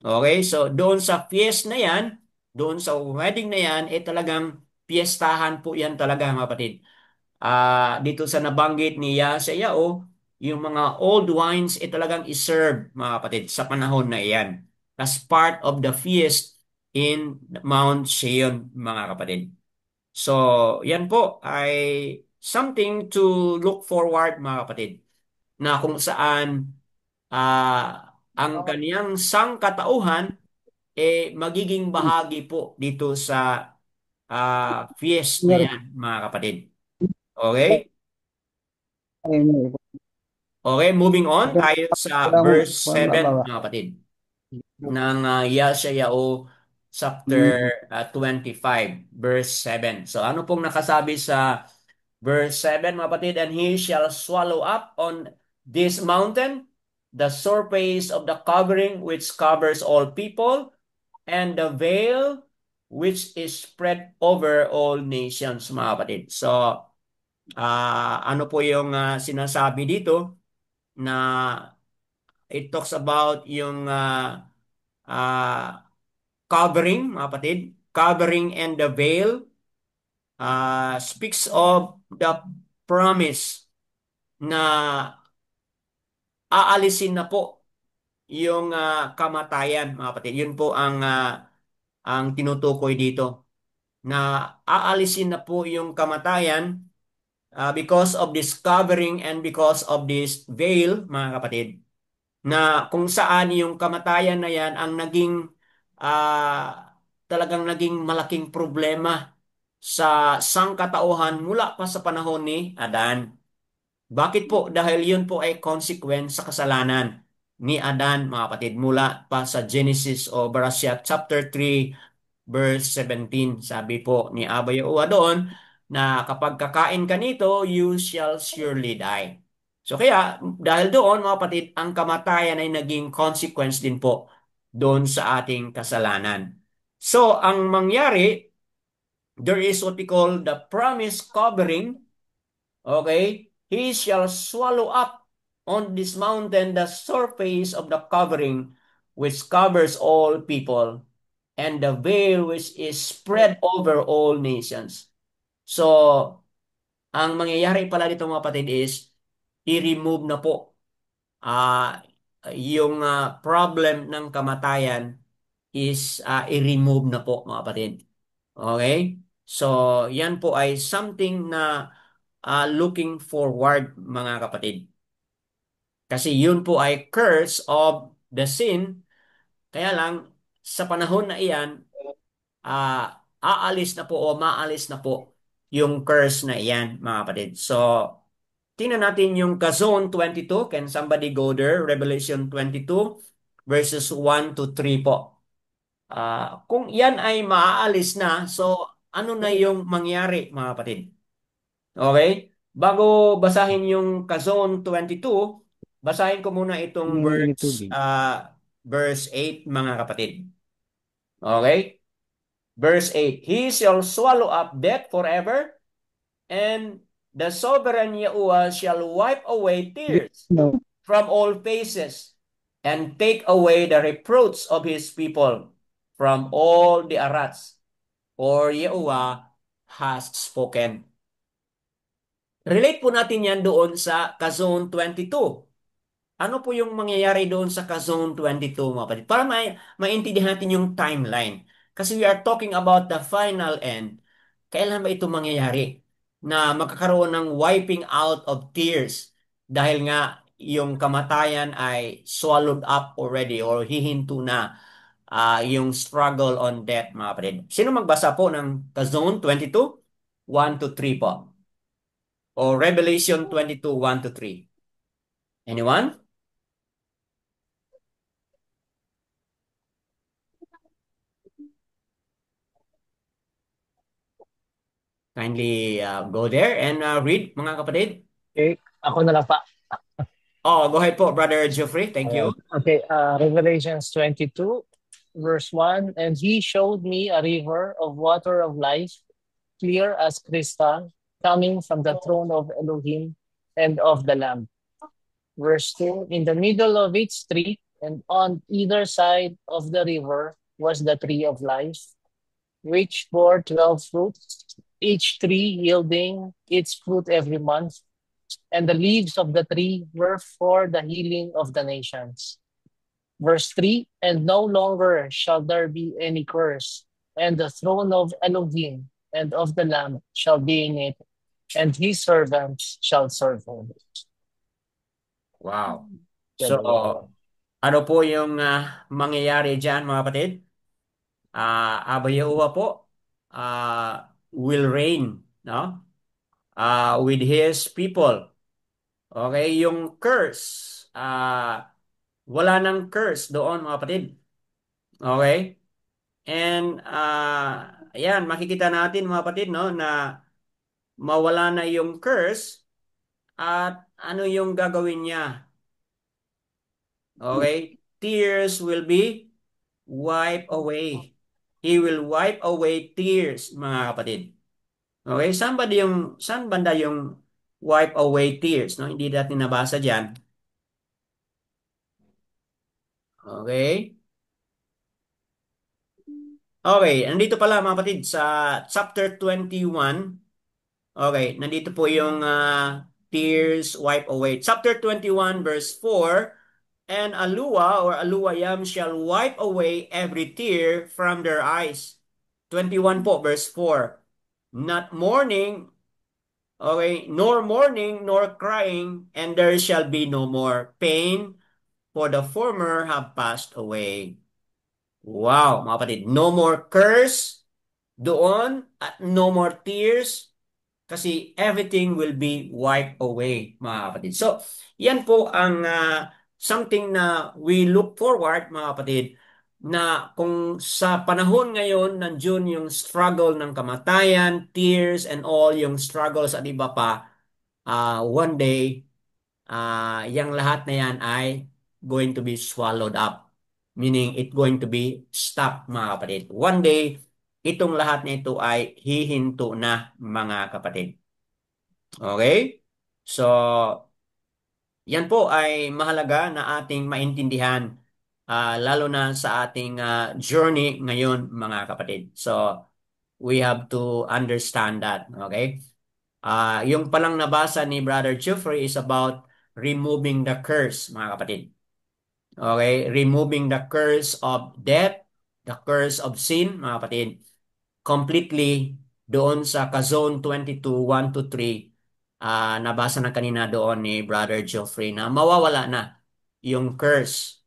Okay, so doon sa feast na yan, doon sa wedding na yan, talagang piyestahan po yan talaga, mga kapatid. dito sa nabanggit ni Yesayao, yung mga old wines talagang iserve, mga kapatid, sa panahon na iyan as part of the feast in Mount Zion, mga kapatid. So, yan po ay something to look forward, mga kapatid, na kung saan ang kaniyang sangkatauhan magiging bahagi po dito sa feast na yan, mga kapatid. Okay? Okay, moving on tayo sa verse 7, mga kapatid, ng Yesayao chapter 25, verse 7. So ano pong nakasabi sa verse 7, mga kapatid? And he shall swallow up on this mountain the surface of the covering which covers all people, and the veil which is spread over all nations, mga kapatid. So, ano po yung sinasabi dito na it talks about yung covering, mga kapatid. Covering and the veil speaks of the promise na aalisin na po yung kamatayan, mga kapatid. Yun po ang tinutukoy dito, na aalisin na po yung kamatayan because of this covering and because of this veil, mga kapatid, na kung saan yung kamatayan na yan ang naging talagang naging malaking problema sa sangkatauhan mula pa sa panahon ni Adan. Bakit po? Dahil yun po ay consequence sa kasalanan ni Adan, mga kapatid, mula pa sa Genesis o Bereshit chapter 3 verse 17. Sabi po ni Abba Yahuwah doon na kapag kakain ka nito, you shall surely die. So kaya, dahil doon, mga kapatid, ang kamatayan ay naging consequence din po doon sa ating kasalanan. So, ang mangyari, there is what we call the promise covering. Okay? He shall swallow up on this mountain the surface of the covering which covers all people, and the veil which is spread over all nations. So, ang mangyayari pala dito, mga kapatid, is i-remove na po ah yung problem ng kamatayan is i-remove na po, mga kapatid. Okay? So, yan po ay something na looking forward, mga kapatid. Kasi yun po ay curse of the sin. Kaya lang, sa panahon na iyan, aalis na po o maalis na po yung curse na iyan, mga kapatid. So, tingnan natin yung Kazon 22. Can somebody go there? Revelation 22 verses 1 to 3 po. Kung yan ay maaalis na, so ano na yung mangyari, mga kapatid? Okay? Bago basahin yung Kazon 22, basahin ko muna itong verse 8, mga kapatid. Okay? Verse 8, He shall swallow up death forever, and the sovereign Yahuwah shall wipe away tears from all faces, and take away the reproach of his people from all the arats, for Yahuwah has spoken. Relate po natin yan doon sa Kazon 22. Ano po yung mangyayari doon sa Kazon 22, mga kapatid? Para maintindihan natin yung timeline. Kasi we are talking about the final end. Kailan ba ito mangyayari? Na magkakaroon ng wiping out of tears dahil nga yung kamatayan ay swallowed up already or hihinto na yung struggle on death, mga kapatid. Sino magbasa po ng Kazon 22? 1 to 3 po. O Revelation 22, 1 to 3. Anyone? Kindly go there and read, mga kapatid. Okay, ako na lang pa. Oh, go ahead po, Brother Geoffrey. Thank you. Okay, Revelations 22, verse 1. And he showed me a river of water of life, clear as crystal, coming from the throne of Elohim and of the Lamb. Verse 2, in the middle of its tree, and on either side of the river was the tree of life, which bore 12 fruits, each tree yielding its fruit every month, and the leaves of the tree were for the healing of the nations. Verse 3, and no longer shall there be any curse, and the throne of Elohim and of the Lamb shall be in it, and his servants shall serve him. Wow. So, Ganun. ano po yung mangyayari dyan mga kapatid? Abba Yahuwah po will reign, no? With his people. Okay, yung curse, wala nang curse doon mga kapatid. Okay? And ayan, makikita natin mga kapatid, no, na mawala na yung curse at ano yung gagawin niya? Okay? Tears will be wiped away. He will wipe away tears, mga kapatid. Okay? Saan banda yung wipe away tears, no? Hindi natin nabasa diyan. Okay? Okay, nandito pala mga kapatid sa chapter 21. Okay, nandito po yung tears wipe away. Chapter 21 verse 4, and Alua or Aluayam shall wipe away every tear from their eyes. 21 po verse 4. Not mourning, okay, nor mourning nor crying, and there shall be no more pain, for the former have passed away. Wow, mga kapatid, no more curse doon at no more tears kasi everything will be wiped away, mga kapatid. So, yan po ang something na we look forward, mga kapatid, na kung sa panahon ngayon nandiyon yung struggle ng kamatayan, tears, and all yung struggles at iba pa, one day, yung lahat na yan ay going to be swallowed up. Meaning, it going to be stopped, mga kapatid. One day, itong lahat na ito ay hihinto na, mga kapatid. Okay? So, yan po ay mahalaga na ating maintindihan, lalo na sa ating journey ngayon, mga kapatid. So, we have to understand that. Okay? Yung palang nabasa ni Brother Jeffrey is about removing the curse, mga kapatid. Okay? Removing the curse of death, the curse of sin, mga kapatid. Completely doon sa Kazone 22, 1 to 3, nabasa na kanina doon ni Brother Geoffrey na mawawala na yung curse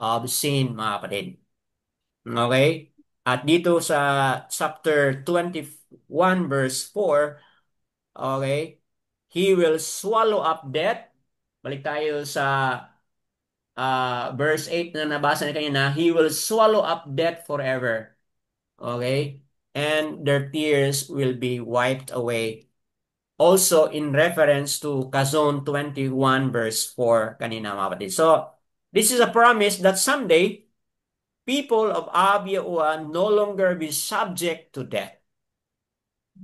of sin, mga kapatid. Okay? At dito sa chapter 21 verse 4, okay, He will swallow up death. Balik tayo sa verse 8 na nabasa na kanina. He will swallow up death forever. Okay? And their tears will be wiped away. Also in reference to Kazon 21 verse 4 kanina mga kapatid. So, this is a promise that someday, people of Ab Yahuwah no longer be subject to death.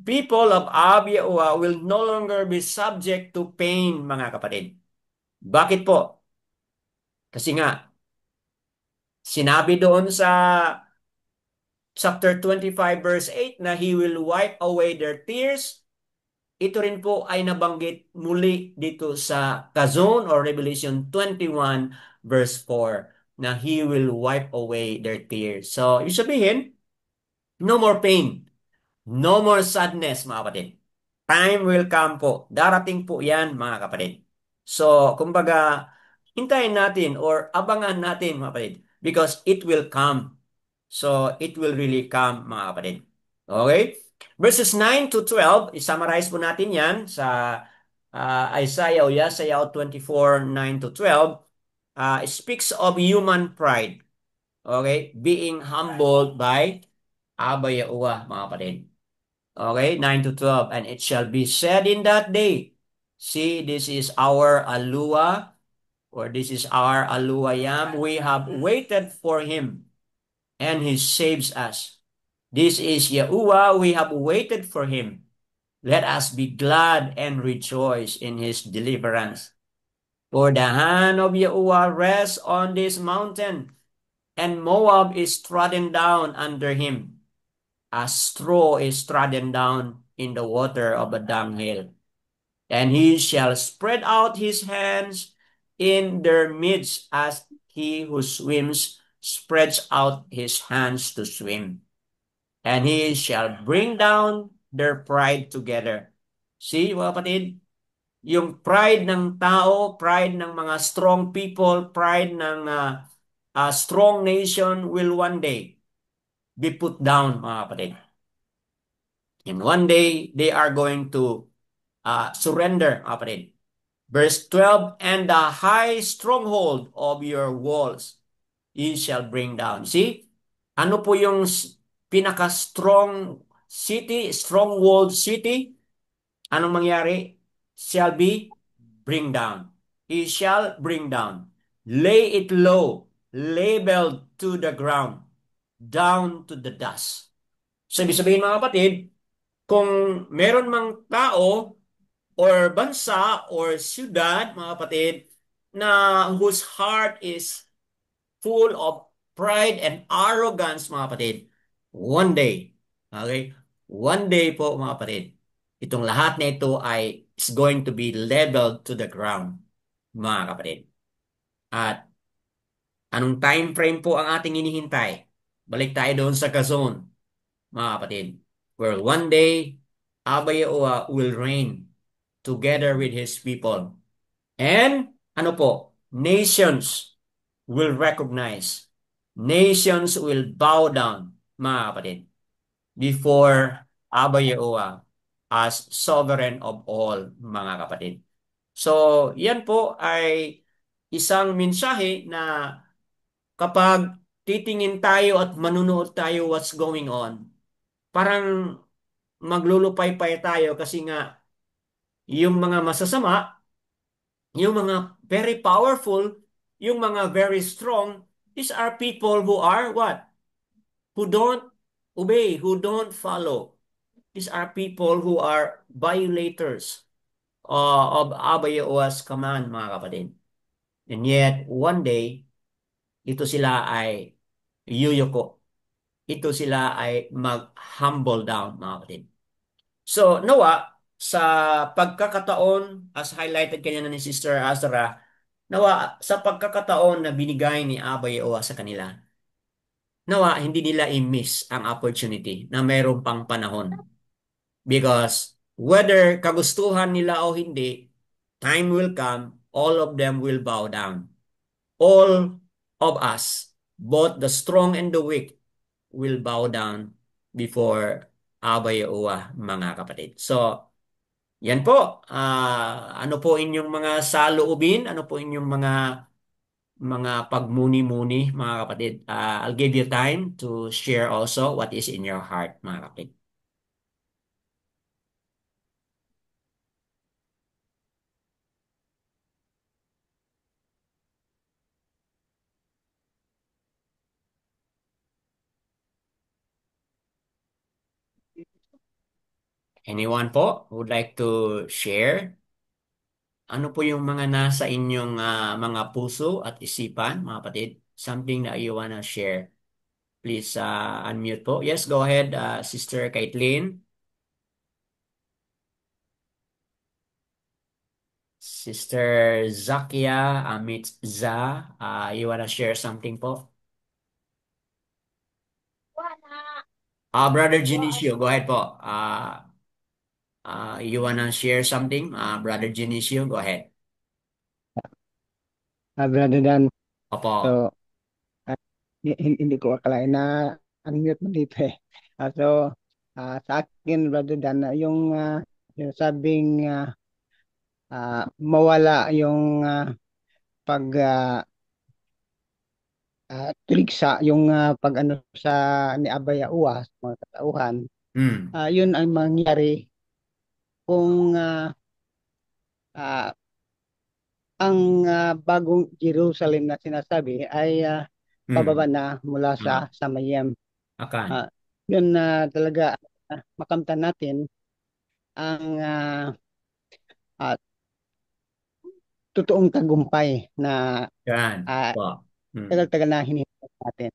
People of Ab Yahuwah will no longer be subject to pain, mga kapatid. Bakit po? Kasi nga, sinabi doon sa chapter 25 verse 8 na He will wipe away their tears. Ito rin po ay nabanggit muli dito sa Kazon or Revelation 21 verse 4 na He will wipe away their tears. So, ibig sabihin, no more pain, no more sadness, mga kapatid. Time will come po. Darating po yan, mga kapatid. So, kumbaga, hintayin natin or abangan natin, mga kapatid, because it will come. So, it will really come, mga kapatid. Okay? Verses 9 to 12, isummarize po natin yan sa Isaiah o Yesaya 24, 9 to 12. It speaks of human pride. Okay? Being humbled by Abba Yahuwah, mga kapatid. Okay? 9 to 12. And it shall be said in that day, see, this is our Alua, or this is our Aluayam. We have waited for him, and he saves us. This is Yahuwah, we have waited for him. Let us be glad and rejoice in his deliverance. For the hand of Yahuwah rests on this mountain, and Moab is trodden down under him, as straw is trodden down in the water of a dunghill. And he shall spread out his hands in their midst as he who swims spreads out his hands to swim. And he shall bring down their pride together. See, mga kapatid, yung pride ng tao, pride ng mga strong people, pride ng strong nation will one day be put down, mga kapatid. And one day, they are going to surrender, mga kapatid. Verse 12, and the high stronghold of your walls he shall bring down. See? Ano po yung pinaka-strong city, strong-walled city? Anong mangyari? Shall be bring down. He shall bring down. Lay it low, labeled to the ground, down to the dust. So, ibig sabihin mga kapatid, kung meron mang tao or bansa or siyudad, mga kapatid, na whose heart is full of pride and arrogance, mga kapatid, one day, okay, one day po, mga kapatid, itong lahat na ito ay is going to be leveled to the ground, mga kapatid. At anong time frame po ang ating inihintay? Balik tayo doon sa Kazon, mga kapatid. Where one day, Abba Yahuwah will reign together with His people. And ano po? Nations will recognize. Nations will bow down, mga kapatid, before Abba Yahuwah as sovereign of all, mga kapatid. So, yan po ay isang mensahe na kapag titingin tayo at manunood tayo what's going on, parang maglulupay-pay tayo kasi nga yung mga masasama, yung mga very powerful, yung mga very strong, these are people who are what? Who don't obey, who don't follow. These are people who are violators of Abba Yahuwah's command, mga kapatid. And yet, one day, ito sila ay yuyuko. Ito sila ay mag-humble down, mga kapatid. So, nawa, sa pagkakataon, as highlighted kanina ni Sister Azra, nawa, sa pagkakataon na binigay ni Abba Yahuwah sa kanila, nawa, hindi nila i-miss ang opportunity na mayroon pang panahon. Because whether kagustuhan nila o hindi, time will come, all of them will bow down. All of us, both the strong and the weak, will bow down before Abba Yahuwah, mga kapatid. So, yan po. Ano po inyong mga saloobin? Ano po inyong mga pagmuni-muni, mga kapatid? I'll give you time to share also what is in your heart, mga kapatid. Anyone po would like to share? Ano po yung mga nasa inyong mga puso at isipan, mga kapatid? Something that you wanna share? Please unmute po. Yes, go ahead, Sister Caitlin. Sister Zakia Amitza, you wanna share something po? Brother Junicio, go ahead po. You wanna share something? Brother Junicio, go ahead. Brother Dan, Opo. so hindi ko akalain na unmute mo dito eh. Sa akin, Brother Dan, yung sabing mawala yung pag tuligsa, yung pag ano sa ni Abaya Uwa sa mga katauhan, Hmm. yun ang mangyari kung ah, ang bagong Jerusalem na sinasabi ay pababa na mula sa Samayem. Akan. Yun na talaga makamtan natin ang totoong tagumpay na Yan. Po. tagal-tagal na hinihintay natin.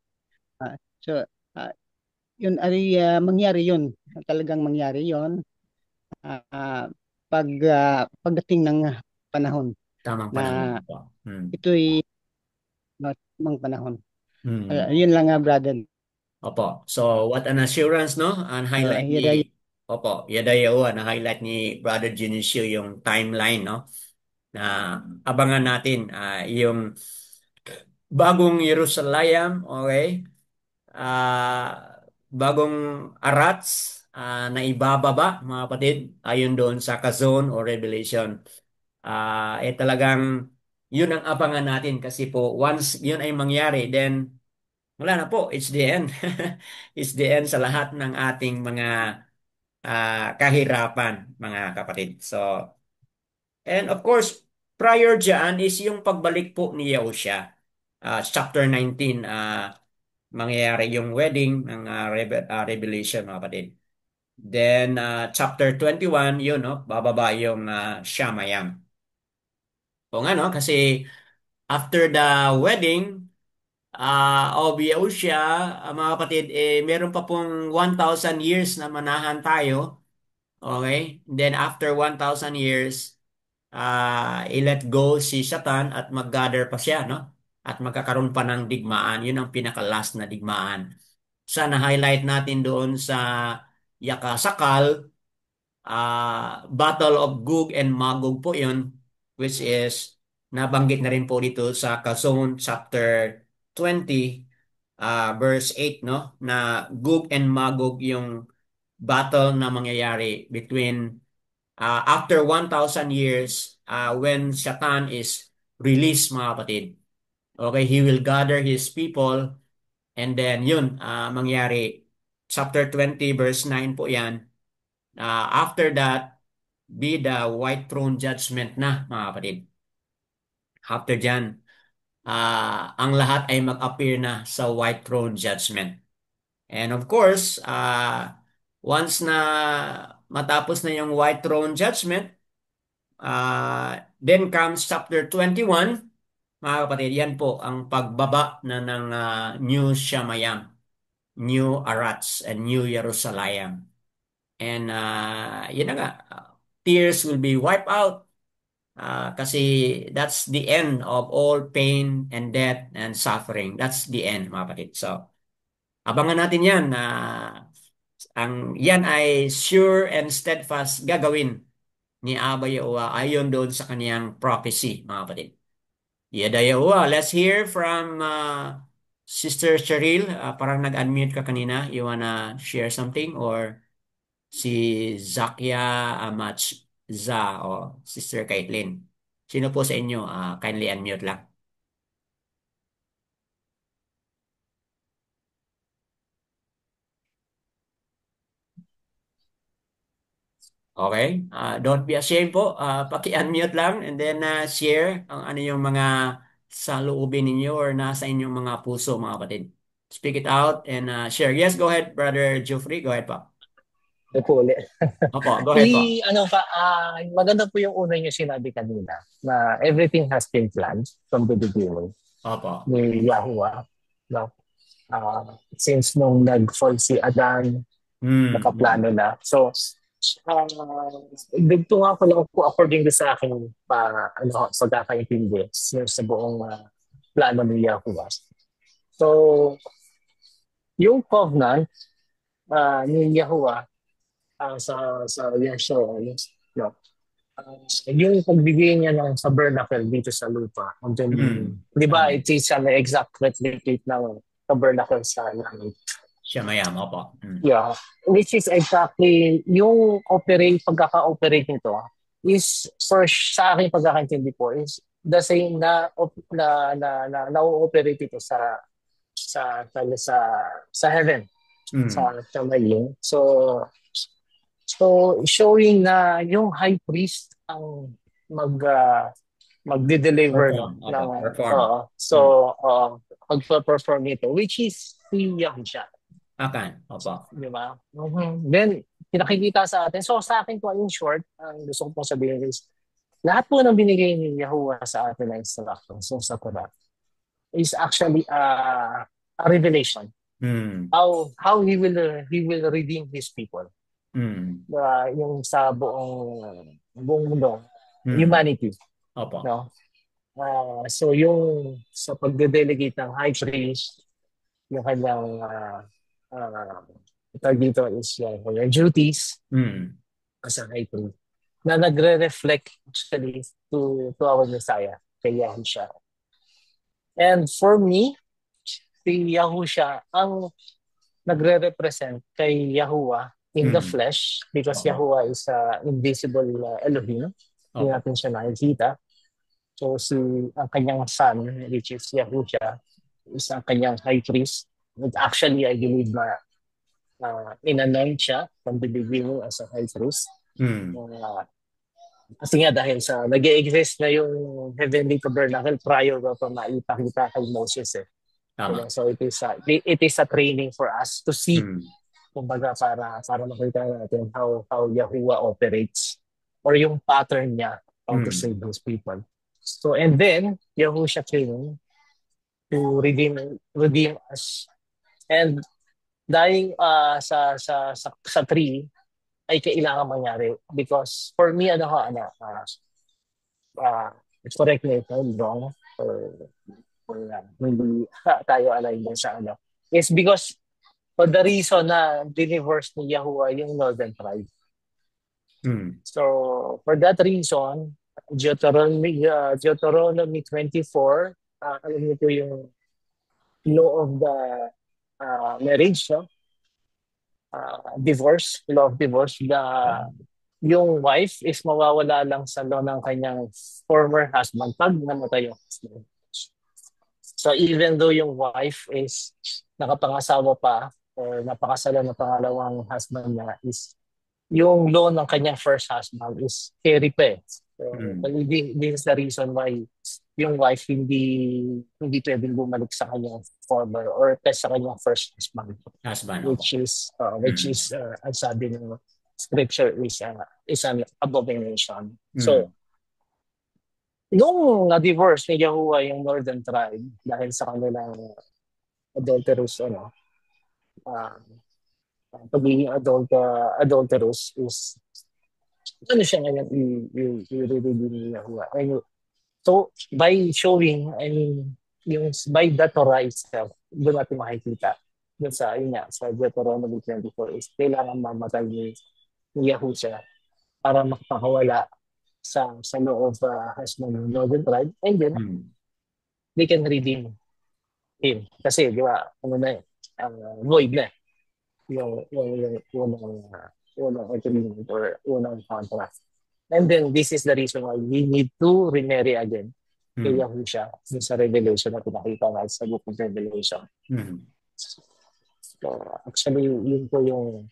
So, yun ay mangyari yun. Talagang mangyari yun. pagdating ng panahon Tamang na panahon po. ito'y tamang panahon. Hmm. Yun lang nga, brother. Opo. So, what an assurance, no? Ang highlight Yun Opo, yadayawa, na-highlight ni Brother Genesio yung timeline, no? Na abangan natin yung bagong Jerusalem, okay? Bagong Arats na ibababa, mga kapatid, ayon doon sa Kazon o Revelation. Talagang yun ang abangan natin kasi po once yun ay mangyari, then wala na po, it's the end. It's the end sa lahat ng ating mga kahirapan, mga kapatid. So, and of course, prior dyan is yung pagbalik po ni Yahushua. Chapter 19, mangyayari yung wedding ng Revelation, mga kapatid. Then, chapter 21, yun, no? Bababa yung Shamayam. O nga, no? Kasi after the wedding, of Yahushua, mga kapatid, meron pa pong 1,000 years na manahan tayo. Okay? Then after 1,000 years, i-let go si Satan at mag-gather pa siya, no? At magkakaroon pa ng digmaan. Yun ang pinaka-last na digmaan. Sana highlight natin doon sa Yakasakal, Battle of Gog and Magog po yun, which is nabanggit na rin po dito sa Kazon chapter 20, verse 8, no? Na Gog and Magog yung battle na mangyayari between after 1,000 years, when Satan is released, mga kapatid. Okay, he will gather his people and then yun, mangyari. Chapter 20 verse 9 po yan. After that, be the white throne judgment na, mga kapatid. After dyan, ang lahat ay mag-appear na sa white throne judgment. And of course, once na matapos na yung white throne judgment, then comes chapter 21, mga kapatid, yan po ang pagbaba na ng New Shamayam, New Arats, and New Jerusalem. And yun na nga, tears will be wiped out kasi that's the end of all pain and death and suffering. That's the end, mga kapatid. So, abangan natin yan. Yan ay sure and steadfast gagawin ni Abba Yahuwah ayon doon sa kaniyang prophecy, mga kapatid. Yada Yahuwah. Let's hear from Sister Cheryl. Parang nag-unmute ka kanina. You wanna share something? Or si Zakia Amatza o Sister Caitlin? Sino po sa inyo? Kindly unmute lang. Okay? Don't be ashamed po. Paki-unmute lang and then share ang ano yung mga saloobin ninyo or nasa inyong mga puso, mga kapatid. Speak it out and share. Yes, go ahead, Brother Geoffrey. Go ahead po. Ito po ulit. Opo, go ahead po. Maganda po yung una niyo sinabi kanina na everything has been planned from the beginning Opo. ni Yahuwah. No? Since nung nag-fall si Adan, nakaplano na. So, dito nga ko lang po according sa akin pagkakaintindi sa buong plano ni Yahuwah. So, yung covenant ni Yahuwah sa Yeshua, no? Yung pagbigay niya ng tabernacle dito sa lupa. Di ba, it is an exact replicate ng tabernacle sa langit. Shamayam, opo. Yeah. Which is exactly yung pagkaka-operate nito is sa akin pagkakaintindi po is the same na na-operate ito sa heaven. Sa Mayin. So showing na yung high priest ang magde-deliver mag-perform nito, which is si Yahushua. Akan, opo. Di ba? Then, pinakikita sa atin. So, sa akin po, in short, ang gusto ko pong sabihin is, lahat po ng binigay ni Yahuwah sa atin na instructions sa Torah is actually a revelation. How he will redeem his people. Mm. yung sa buong mundo, Mm. humanity, Opo. no? So yung sa pagde-delegate ng high priest, yung kanyang tawag dito is yung duties Mm. as a high priest na nagre-reflect actually to our Messiah, kay Yahushua. And for me, si Yahushua ang nagre-represent kay Yahuwah in the Mm. flesh because Opo. Yahuwah is invisible Elohim. Hindi Opo. natin siya nakikita. So ang kanyang son, which is Yahushua, is ang kanyang high priest. And actually, I believe na in-anoint siya from the beginning as a high priest. Mm. Kasi nga dahil sa nag-exist na yung heavenly tabernacle prior pa maipakita kay Moses eh. You know, Tama. so it is a training for us to see, Mm. kumbaga para makita natin how Yahuwah operates or yung pattern niya how to Mm. save those people. So and then Yahushua came to redeem us. And dahil sa tree ay kailangan mangyari because for me uh, correct me if I'm wrong or hindi tayo align din sa is because for the reason na deliverse ni Yahuwah yung northern tribe. Mm. So for that reason, Deuteronomy 24, alam niyo po yung law of the marriage, no? Law of divorce, yung wife is mawawala lang sa law ng kanyang former husband pag namatay yung husband. So even though yung wife is nakapangasawa pa or napakasalan ng pangalawang husband niya is yung law ng kanyang first husband is carry pa eh. So, Mm. this is the reason why yung wife hindi pwedeng bumalik sa kanyang former or sa kanyang first husband, Husband. Opo. which is Mm. ang sabi ng scripture is an abomination. Mm. So nung na-divorce ni Yahuwah yung northern tribe dahil sa kanilang adulterous uh, pagiging adulterous is siya ngayon i-reveal ni Yahuwah. So by showing, I mean, by the Torah itself, doon natin makikita. Doon sa Deuteronomy 24 is kailangan mamatay ni Yahushua para makakawala sa loob has ng Northern Tribe, and then Mm. they can redeem him. Kasi, di ba, void na eh. Yung unang agreement or unang contract. And then, this is the reason why we need to remarry again kay Mm. Yahushua sa Revelation na pinakita natin sa Book of Revelation. Mm. So, actually, yun po yung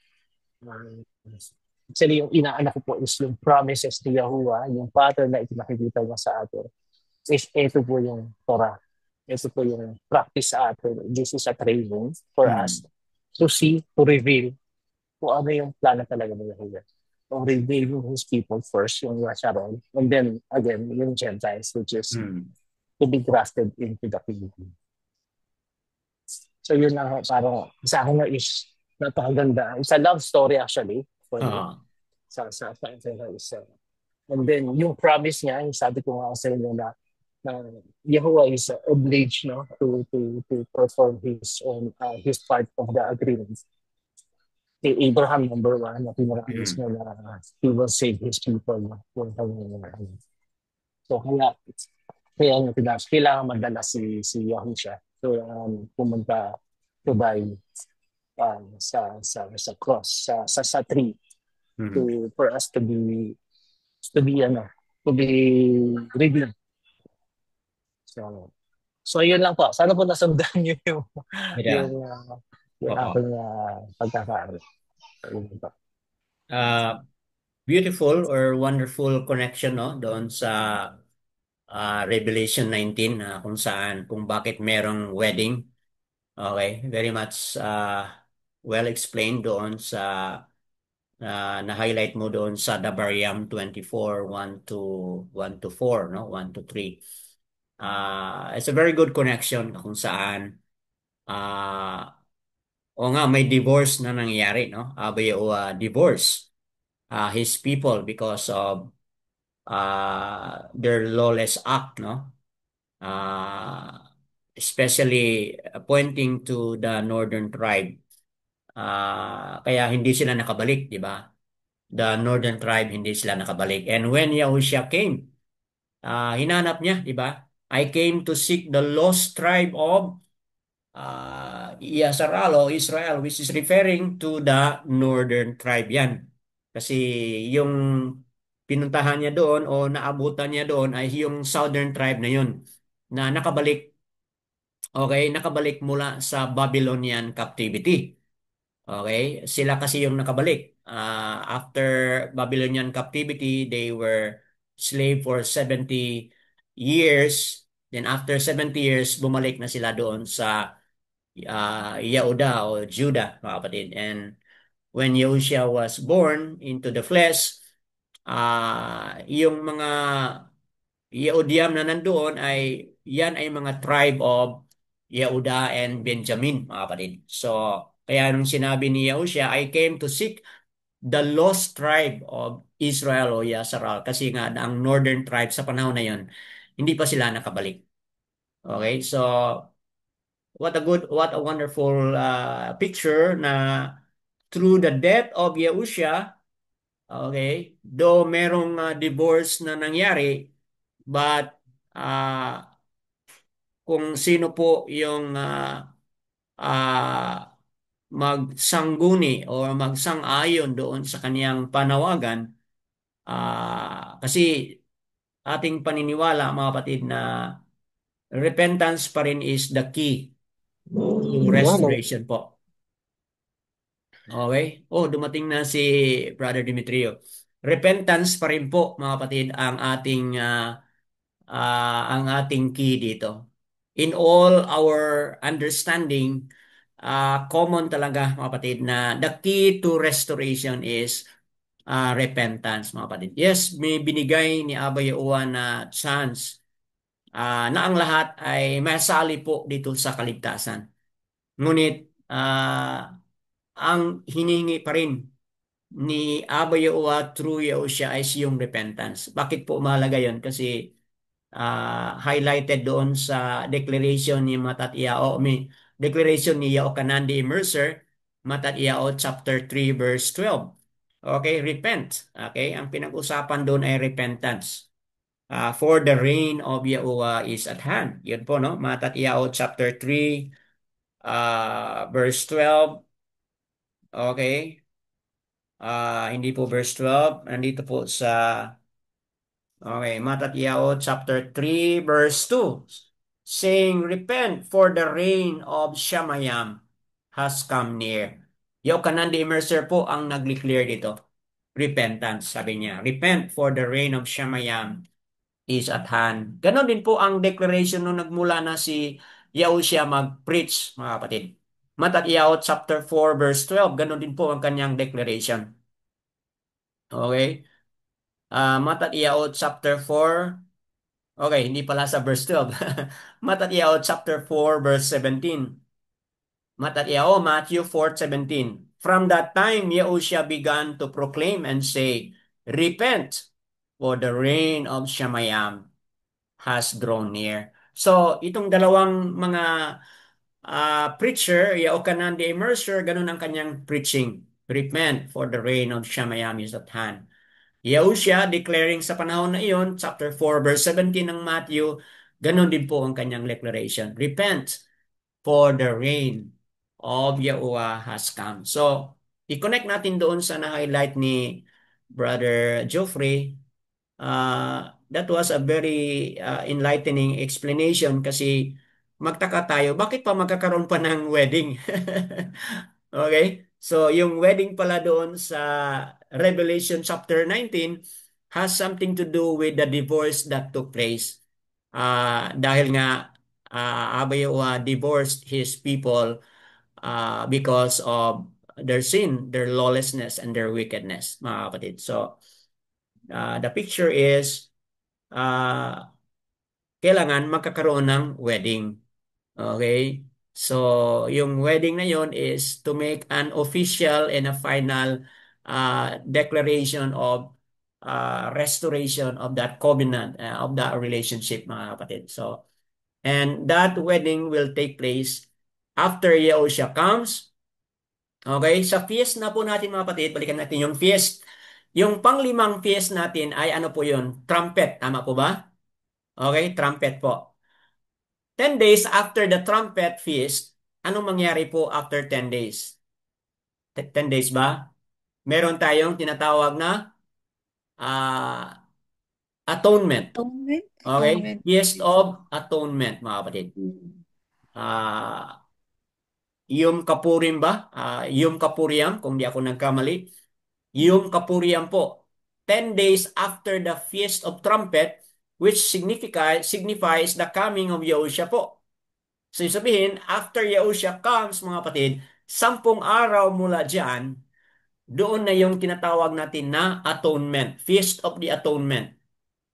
inaanak ko po is yung promises ni Yahuwah, yung pattern na ipinakikita niya sa atin. Ito po yung Torah. Ito po yung practice sa atin. This is a training for us Mm. to see, to reveal kung ano yung plano talaga ni Yahuwah. To reveal His people first, yung Yasharon, and then again, yung Gentiles, which is Mm. to be grafted into the kingdom. So yun na parang sa akin na is napakaganda. It's a love story actually for me. Sa isa. And then yung promise niya, yung sabi ko nga sa inyo na Yahuwah is obliged to perform his part of the agreement. Si Abraham number 1 na pinaramis Mm. niya na he will save his people. So kaya kailangan madala si Yahushua pumunta to die sa cross sa tree Mm. for us to be redeemed. So yun lang po. Sana po nasundan niyo yung Yeah. yung Opo. aking pagkakaano. Ayun po. Beautiful or wonderful connection no doon sa Revelation 19 kung bakit merong wedding. Okay, very much well explained doon sa na-highlight mo doon sa Dabariam 24 1 to 4 no 1 to 3. It's a very good connection kung saan uh, o nga, may divorce na nangyayari, no? Divorce his people because of their lawless act, no? Especially pointing to the northern tribe. Kaya hindi sila nakabalik, di ba? The northern tribe, hindi sila nakabalik. And when Yahushua came, hinanap niya, di ba? I came to seek the lost tribe of Yasharal o Israel, which is referring to the northern tribe yan. Kasi yung pinuntahan niya doon o naabutan niya doon ay yung southern tribe na yun na nakabalik, okay, nakabalik mula sa Babylonian captivity. Okay, sila kasi yung nakabalik. After Babylonian captivity, they were slave for 70 years. Then after 70 years, bumalik na sila doon sa Yehuda o Judah, mga kapatid. And when Yahushua was born into the flesh, yung mga Yehudiam na nandoon ay yan ay mga tribe of Yehuda and Benjamin, mga kapatid. So, kaya nung sinabi ni Yahushua, I came to seek the lost tribe of Israel o Yasharal kasi nga ang northern tribe sa panahon na yon hindi pa sila nakabalik. Okay, so what a wonderful picture na through the death of Yahushua, okay, though merong divorce na nangyari, but kung sino po yung magsangguni o magsang-ayon doon sa kaniyang panawagan, kasi ating paniniwala mga kapatid na repentance pa rin is the key to restoration po. Okay? Oh, dumating na si Brother Dimitrio. Repentance pa rin po mga kapatid ang ating key dito. In all our understanding, common talaga mga kapatid na the key to restoration is repentance mga kapatid. Yes, may binigay ni Abba Yahuwah na chance na ang lahat ay masali po dito sa kaligtasan. Ngunit ang hinihingi pa rin ni Abba Yahuwah through Yahushua ay yung repentance. Bakit po mahalaga yon? Kasi highlighted doon sa declaration ni Matat Iao, declaration ni Yochanan the Immerser, Matat Iao chapter 3 verse 12. Okay, repent. Okay, ang pinag-usapan doon ay repentance. For the reign of Yahuwah is at hand. Yun po, no? Matat Iao chapter 3 verse 12. Okay. Hindi po verse 12. Nandito po sa Mattatyaw chapter 3 verse 2 saying, repent for the reign of Shamayam has come near. Yochanan the Immerser po ang nag-declare dito. Repentance, sabi niya. Repent for the reign of Shamayam is at hand. Ganon din po ang declaration nung nagmula na si Yahushua mag-preach, mga kapatid. Mattatyaw chapter 4 verse 12, ganon din po ang kanyang declaration. Okay? Mattatyaw chapter 4. Okay, hindi pala sa verse 12. Mattatyaw chapter 4 verse 17. Matthew 4:17. From that time Yahushua began to proclaim and say, repent, for the reign of Shamayam has drawn near. So, itong dalawang mga preacher, Yochanan the Immerser, ganun ang kanyang preaching. Repent, for the reign of Shamayam is at hand. Yahushua declaring sa panahon na iyon, chapter 4 verse 17 ng Matthew, ganun din po ang kanyang declaration. Repent, for the reign of Yahuwah has come. So, i-connect natin doon sa na-highlight ni Brother Geoffrey. That was a very enlightening explanation kasi magtaka tayo, bakit pa magkakaroon pa ng wedding? Okay? So, yung wedding pala doon sa Revelation chapter 19 has something to do with the divorce that took place. Dahil nga Abayawa divorced his people because of their sin, their lawlessness, and their wickedness, mga kapatid. So, the picture is kailangan magkakaroon ng wedding. Okay? So, yung wedding na yon is to make an official and a final declaration of restoration of that covenant, of that relationship, mga kapatid. So, and that wedding will take place after Yahushua comes. Okay, sa feast na po natin mga kapatid, balikan natin yung feast. Yung panglimang feast natin ay ano po yun? Trumpet, tama po ba? Okay, trumpet po. 10 days after the trumpet feast, anong mangyari po after 10 days? 10 days ba? Meron tayong tinatawag na ah, atonement. Atonement? Okay? Atonement. Feast of Atonement, mga kapatid. Mm. Ah, Yom Kapurim ba? Yom Kapuriam, kung di ako nagkamali. Yom Kapuriam po. 10 days after the Feast of Trumpet, which signifies the coming of Yahushua po. So, yung sabihin, after Yahushua comes, mga kapatid, 10 araw mula dyan, doon na yung tinatawag natin na atonement, Feast of the Atonement.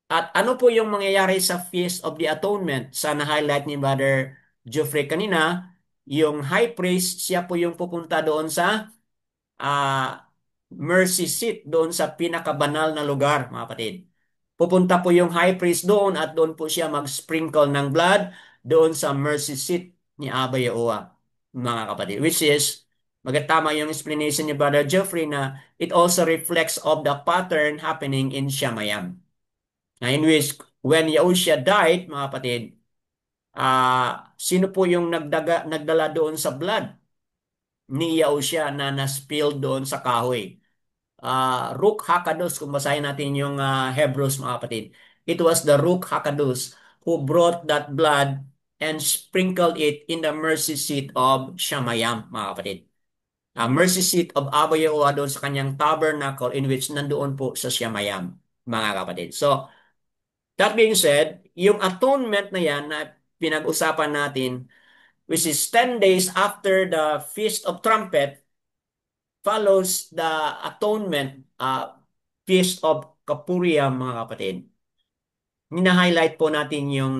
At ano po yung mangyayari sa Feast of the Atonement? Sa na-highlight ni Brother Geoffrey kanina, yung high priest, siya po yung pupunta doon sa mercy seat, doon sa pinakabanal na lugar, mga kapatid. Pupunta po yung high priest doon at doon po siya mag-sprinkle ng blood doon sa mercy seat ni Abba Yahuwah, mga kapatid. Which is, magtama yung explanation ni Brother Geoffrey na it also reflects of the pattern happening in Shamayam. Na in which, when Yahushua died, mga kapatid, sino po yung nagdala doon sa blood ni Yahushua na na-spill doon sa kahoy? Ruk Hakados, kung basahin natin yung Hebrews, mga kapatid. It was the Ruk Hakados who brought that blood and sprinkled it in the mercy seat of Shamayam, mga kapatid. Mercy seat of Abba Yahuwah doon sa kanyang tabernacle in which nandoon po sa Shamayam, mga kapatid. So, that being said, yung atonement na yan na pinag-usapan natin, which is 10 days after the Feast of Trumpet, follows the atonement, Feast of Kapuriam, mga kapatid. Nina-highlight po natin yung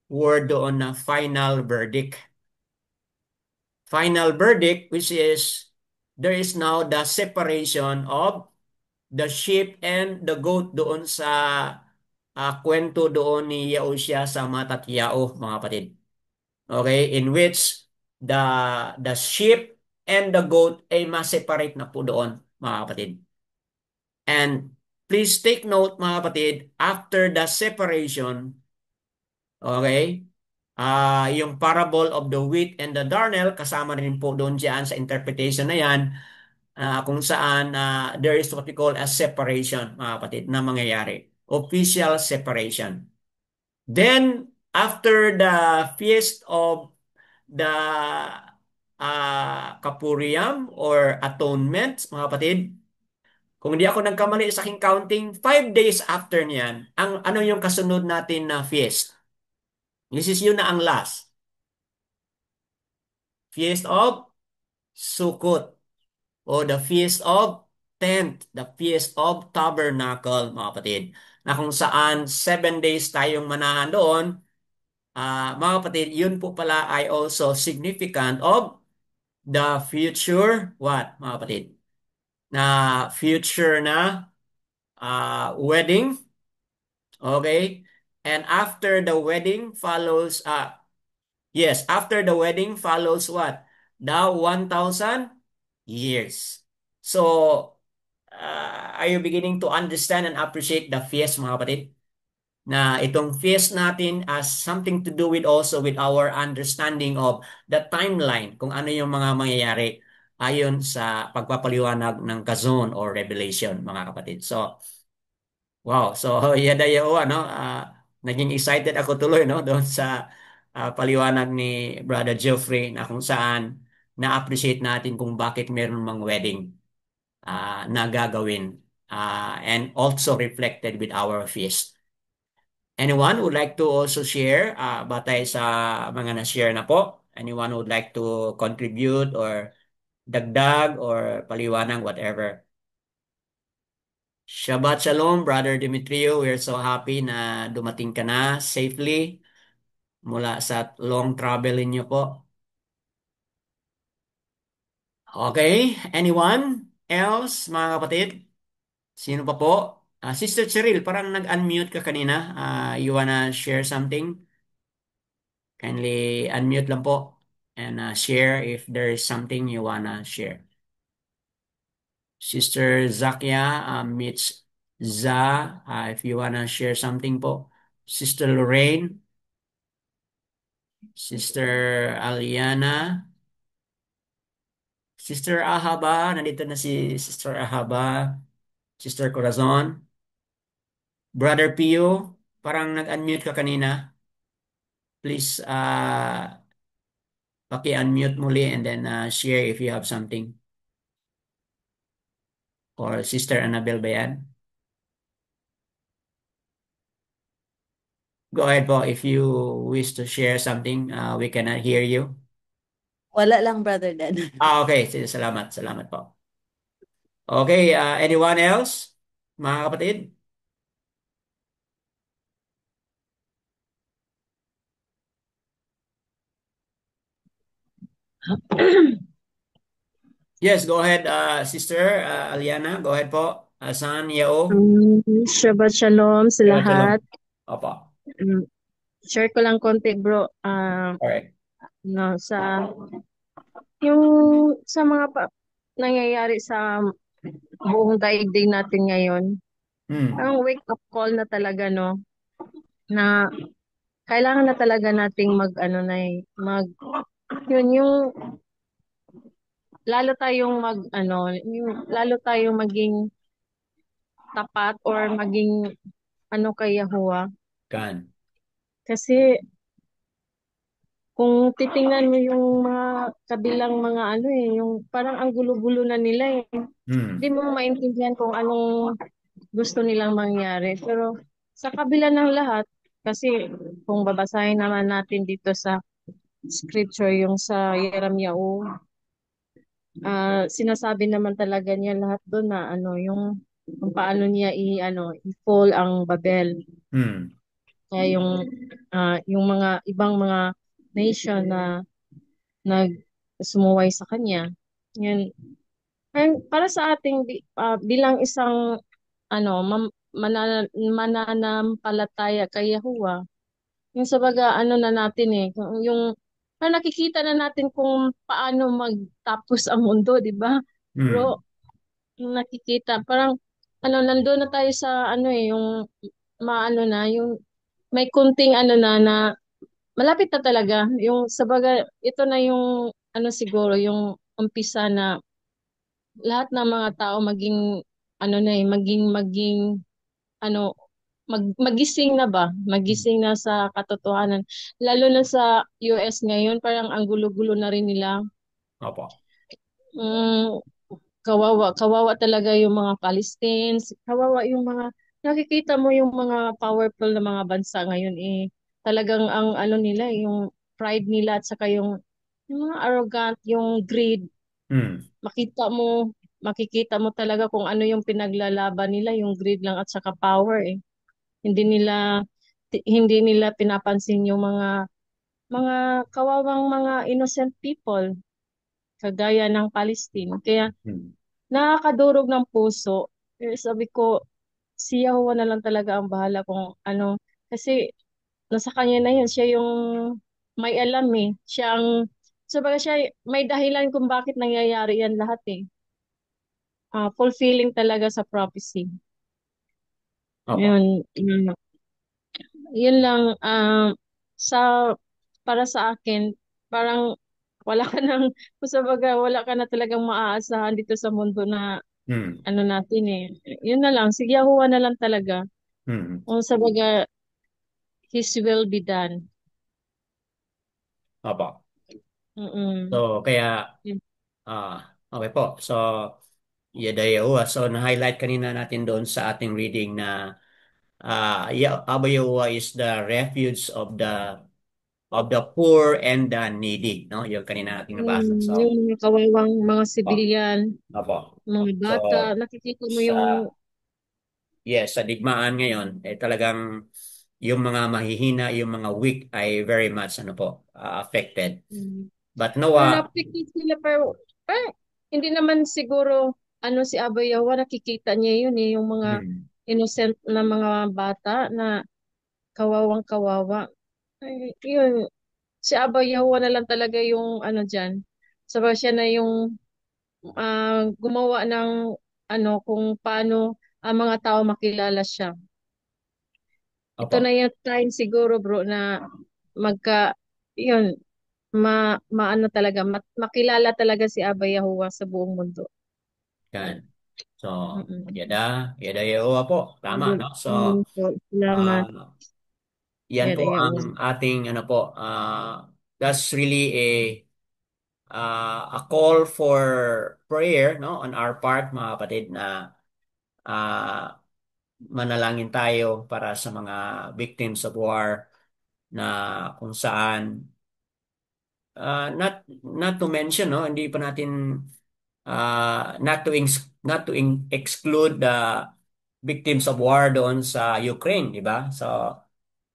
word doon na final verdict. Final verdict, which is there is now the separation of the sheep and the goat doon sa kwento doon ni Yahushua sa Matatyao, mga kapatid. Okay, in which the sheep and the goat ay ma-separate na po doon, mga kapatid. And please take note, mga kapatid, after the separation, okay, yung parable of the wheat and the darnel, kasama rin po doon dyan sa interpretation na yan, kung saan there is what we call a separation, mga kapatid, na mangyayari. Official separation. Then, after the feast of the Kapuriam or Atonement, mga kapatid, kung hindi ako nagkamali sa aking counting, 5 days after niyan, ang ano yung kasunod natin na feast? This is yun na ang last. Feast of Sukkot o the Feast of Tent, the Feast of Tabernacle, mga kapatid. Na kung saan 7 days tayong manahan doon, mga kapatid, yun po pala ay also significant of the future, what, mga kapatid? Na future na wedding. Okay? And after the wedding follows, yes, after the wedding follows what? The 1,000 years. So, are you beginning to understand and appreciate the feast, mga kapatid? Na itong feast natin has something to do with also with our understanding of the timeline, kung ano yung mga mangyayari ayon sa pagpapaliwanag ng Kazon or Revelation, mga kapatid. So, wow. So, yada yo, ano, naging excited ako tuloy, no, doon sa paliwanag ni Brother Geoffrey na kung saan na-appreciate natin kung bakit meron mang wedding na gagawin and also reflected with our feast. Anyone would like to also share batay sa mga na-share na po? Anyone would like to contribute or dagdag or paliwanag, whatever? Shabbat Shalom, Brother Demetrio. We're so happy na dumating ka na safely mula sa long travel niyo po. Okay, anyone else, mga kapatid? Sino pa po? Sister Cheryl, parang nag-unmute ka kanina. You wanna share something? Kindly unmute lang po and share if there is something you wanna share. Sister Zakia meets Za, if you wanna share something po. Sister Lorraine, Sister Aliana, Sister Ahaba, nandito na si Sister Ahaba, Sister Corazon, Brother Pio, parang nag-unmute ka kanina. Please paki-unmute muli and then share if you have something. Or Sister Annabel ba yan? Go ahead po if you wish to share something. We cannot hear you. Wala lang, Brother Dan. Okay. Sige, salamat. Salamat po. Okay, anyone else? Mga kapatid? Yes, go ahead, Sister Aliana. Go ahead po. Asan, Yao? Shabbat Shalom sa Shabbat shalom. lahat. Opo. Share ko lang konti bro. Alright. No, yung sa mga nangyayari sa buong daigdig natin ngayon. Parang wake up call na talaga no na kailangan na talaga nating yun yung lalo tayong maging tapat or maging kay Yahuwah. Kan. Kasi kung titingnan mo yung mga kabilang mga yung parang ang gulo-gulo na nila eh. Hindi mo maintindihan kung anong gusto nilang mangyari. Pero sa kabila ng lahat, kasi kung babasahin naman natin dito sa scripture, yung sa Yeremiao, sinasabi naman talaga niya lahat doon na yung kung paano niya i-fall ang Babel. Kaya yung mga ibang mga nation na sumuway sa kanya. Yan. Para sa ating bilang isang mananampalataya kay Yahuwah, yung sa baga na natin yung nakikita na natin kung paano magtapos ang mundo, di ba? Bro, yung nakikita parang nandoon na tayo sa yung yung may kunting na malapit na talaga yung sa baga ito na yung siguro yung umpisa na lahat ng mga tao maging maging ano magising na ba? Magising na sa katotohanan. Lalo na sa US ngayon, parang ang gulo-gulo na rin nila. Opo. Kawawa talaga yung mga Palestinians. Kawawa yung nakikita mo yung mga powerful na mga bansa ngayon talagang ang nila, yung pride nila at saka yung mga arrogant, yung greed. Makikita mo talaga kung ano yung pinaglalaban nila, yung greed lang at saka power eh. Hindi nila pinapansin yung mga kawawang mga innocent people kagaya ng Palestine. Kaya nakakadurog ng puso. Sabi ko, si Yahuwah na lang talaga ang bahala kung ano. Kasi nasa kanya na yun. Siya yung may alam eh. Sabaga siya, may dahilan kung bakit nangyayari yan lahat eh. Fulfilling talaga sa prophecy. Opo. Yun lang, sa para sa akin, parang wala ka nang, kumbaga, wala ka na talagang maaasahan dito sa mundo na natin eh. Yun na lang, sige Yahuwah na lang talaga. Kung sa baga, His will be done. Opo. Mm-mm. So, kaya, okay po. So, Yadayawa. So, na-highlight kanina natin doon sa ating reading na Abba Yahuwah is the refuge of the poor and the needy. No? Yung kanina natin nabasa. So, Yung mga kawawang mga sibilyan, opo. mga So, bata, nakikita mo yung sa digmaan ngayon, talagang yung mga mahihina, yung mga weak ay very much affected. But Noah, napikit sila pero hindi naman siguro si Aba Yawa, nakikita niya yun yung mga Hmm. innocent na mga bata na kawawang kawawa. Ay, yun, si Aba Yawa na lang talaga yung dyan. Sabi siya na yung gumawa ng kung paano ang mga tao makilala siya. Ito Opo. na yung time siguro bro na magka, yun, maano talaga, makilala talaga si Aba Yahuwah sa buong mundo. Yan. So, Mm-mm. yada, yada Yehowa po. Tama, no? So, Salamat. ah, yan Yan, po ang ayaw. ating, po, that's really a call for prayer, no? On our part, mga kapatid, na ah, manalangin tayo para sa mga victims of war na kung saan, not to mention, no? Hindi pa natin, not to exclude the victims of war doon sa Ukraine, di ba? So,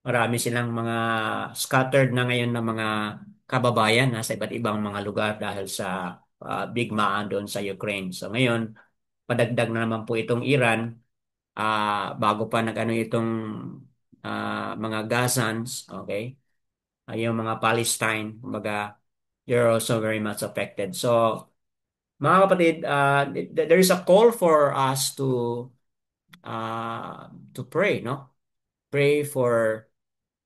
marami silang mga scattered na ngayon na mga kababayan nasa iba't ibang mga lugar dahil sa bigmaan doon sa Ukraine. So, ngayon, padagdag na naman po itong Iran, bago pa nag-ano itong mga Gazans, okay? Yung mga Palestine, kumbaga, they're also very much affected. So, mga kapatid, there is a call for us to pray, no? Pray for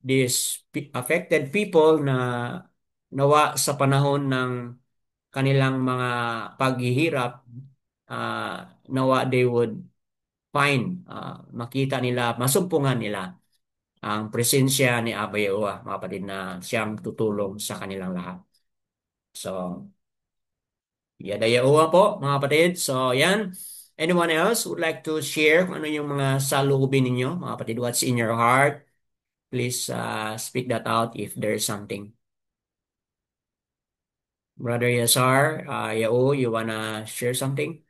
these affected people na nawa sa panahon ng kanilang mga paghihirap, nawa they would find, makita nila, masumpungan nila ang presensya ni Abba Yahuwah, mga kapatid, na siyang tutulong sa kanilang lahat. So, yada Yahuwah po, mga kapatid. So, yan. Anyone else would like to share kung ano yung mga saloobin ninyo, mga kapatid? What's in your heart? Please speak that out if there's something. Brother Yasar, Yao, you wanna share something?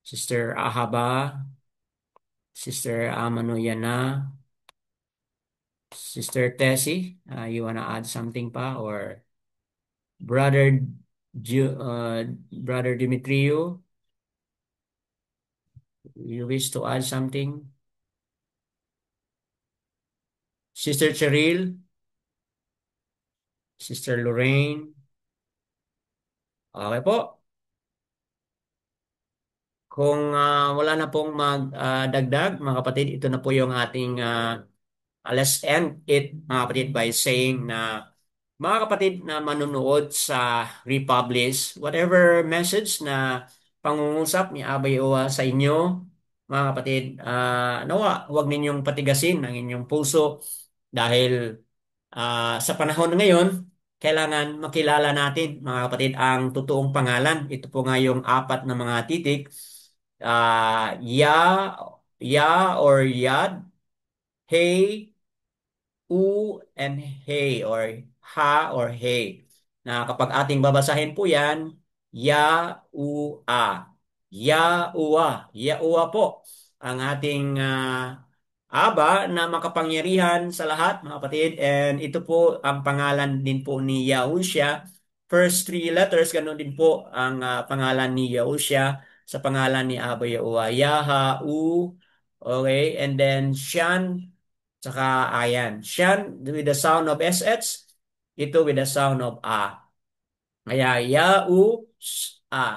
Sister Ahaba, Sister Amanoyana, Sister Tessie, you wanna add something pa? Or Brother Brother Dimitriu, you wish to add something? Sister Cheryl, Sister Lorraine, okay po. Kung wala na pong magdagdag, mga kapatid, ito na po yung ating let's end it, mga kapatid, by saying na mga kapatid na manunood sa Republish, whatever message na pangungusap ni Abay Owa sa inyo, mga kapatid, nawa, huwag ninyong patigasin ang inyong puso dahil sa panahon ngayon, kailangan makilala natin, mga kapatid, ang totoong pangalan. Ito po nga yung apat na mga titik. Ya, Ya or Yad, Hey, and Hey or Ha or Hey. Na kapag ating babasahin po yan, Ya-u-a. Ya-u-a. Ya-u-a po ang ating Aba na makapangyarihan sa lahat, mga kapatid. And ito po ang pangalan din po ni Yahushua. First three letters, ganun din po ang pangalan ni Yahushua sa pangalan ni Aba Yahuwah. Yaha-u. Okay, and then Shan, tsaka ayan. Shan with the sound of SH, ito with the sound of A. Kaya Yau-a.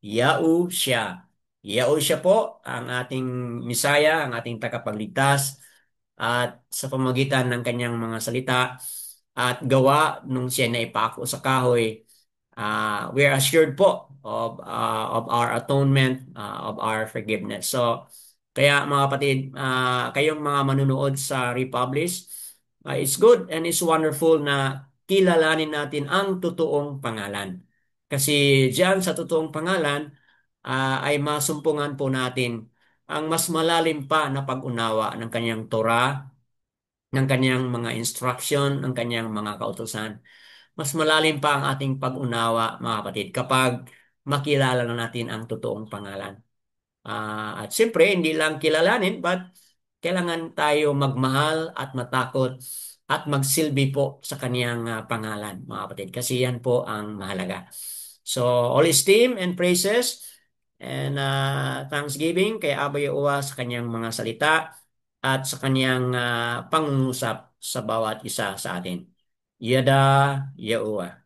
Yau-sya. Yau-sya po ang ating Misaya, ang ating tagapagligtas, at sa pamagitan ng kanyang mga salita at gawa nung siya na ipako sa kahoy, we are assured po of our atonement, of our forgiveness. So, kaya mga kapatid, kayong mga manunood sa Republish, it's good and it's wonderful na kilalanin natin ang totoong pangalan. Kasi diyan sa totoong pangalan, ay masumpungan po natin ang mas malalim pa na pag-unawa ng kanyang Torah, ng kanyang mga instruction, ng kanyang mga kautusan. Mas malalim pa ang ating pag-unawa, mga kapatid, kapag makilala na natin ang totoong pangalan. At siyempre, hindi lang kilalanin, but kailangan tayo magmahal at matakot at magsilbi po sa kaniyang pangalan, mga kapatid. Kasi yan po ang mahalaga. So, all esteem and praises and thanksgiving kay Abba Yahuwah sa kanyang mga salita at sa kanyang pangungusap sa bawat isa sa atin. Yada Yahuwah.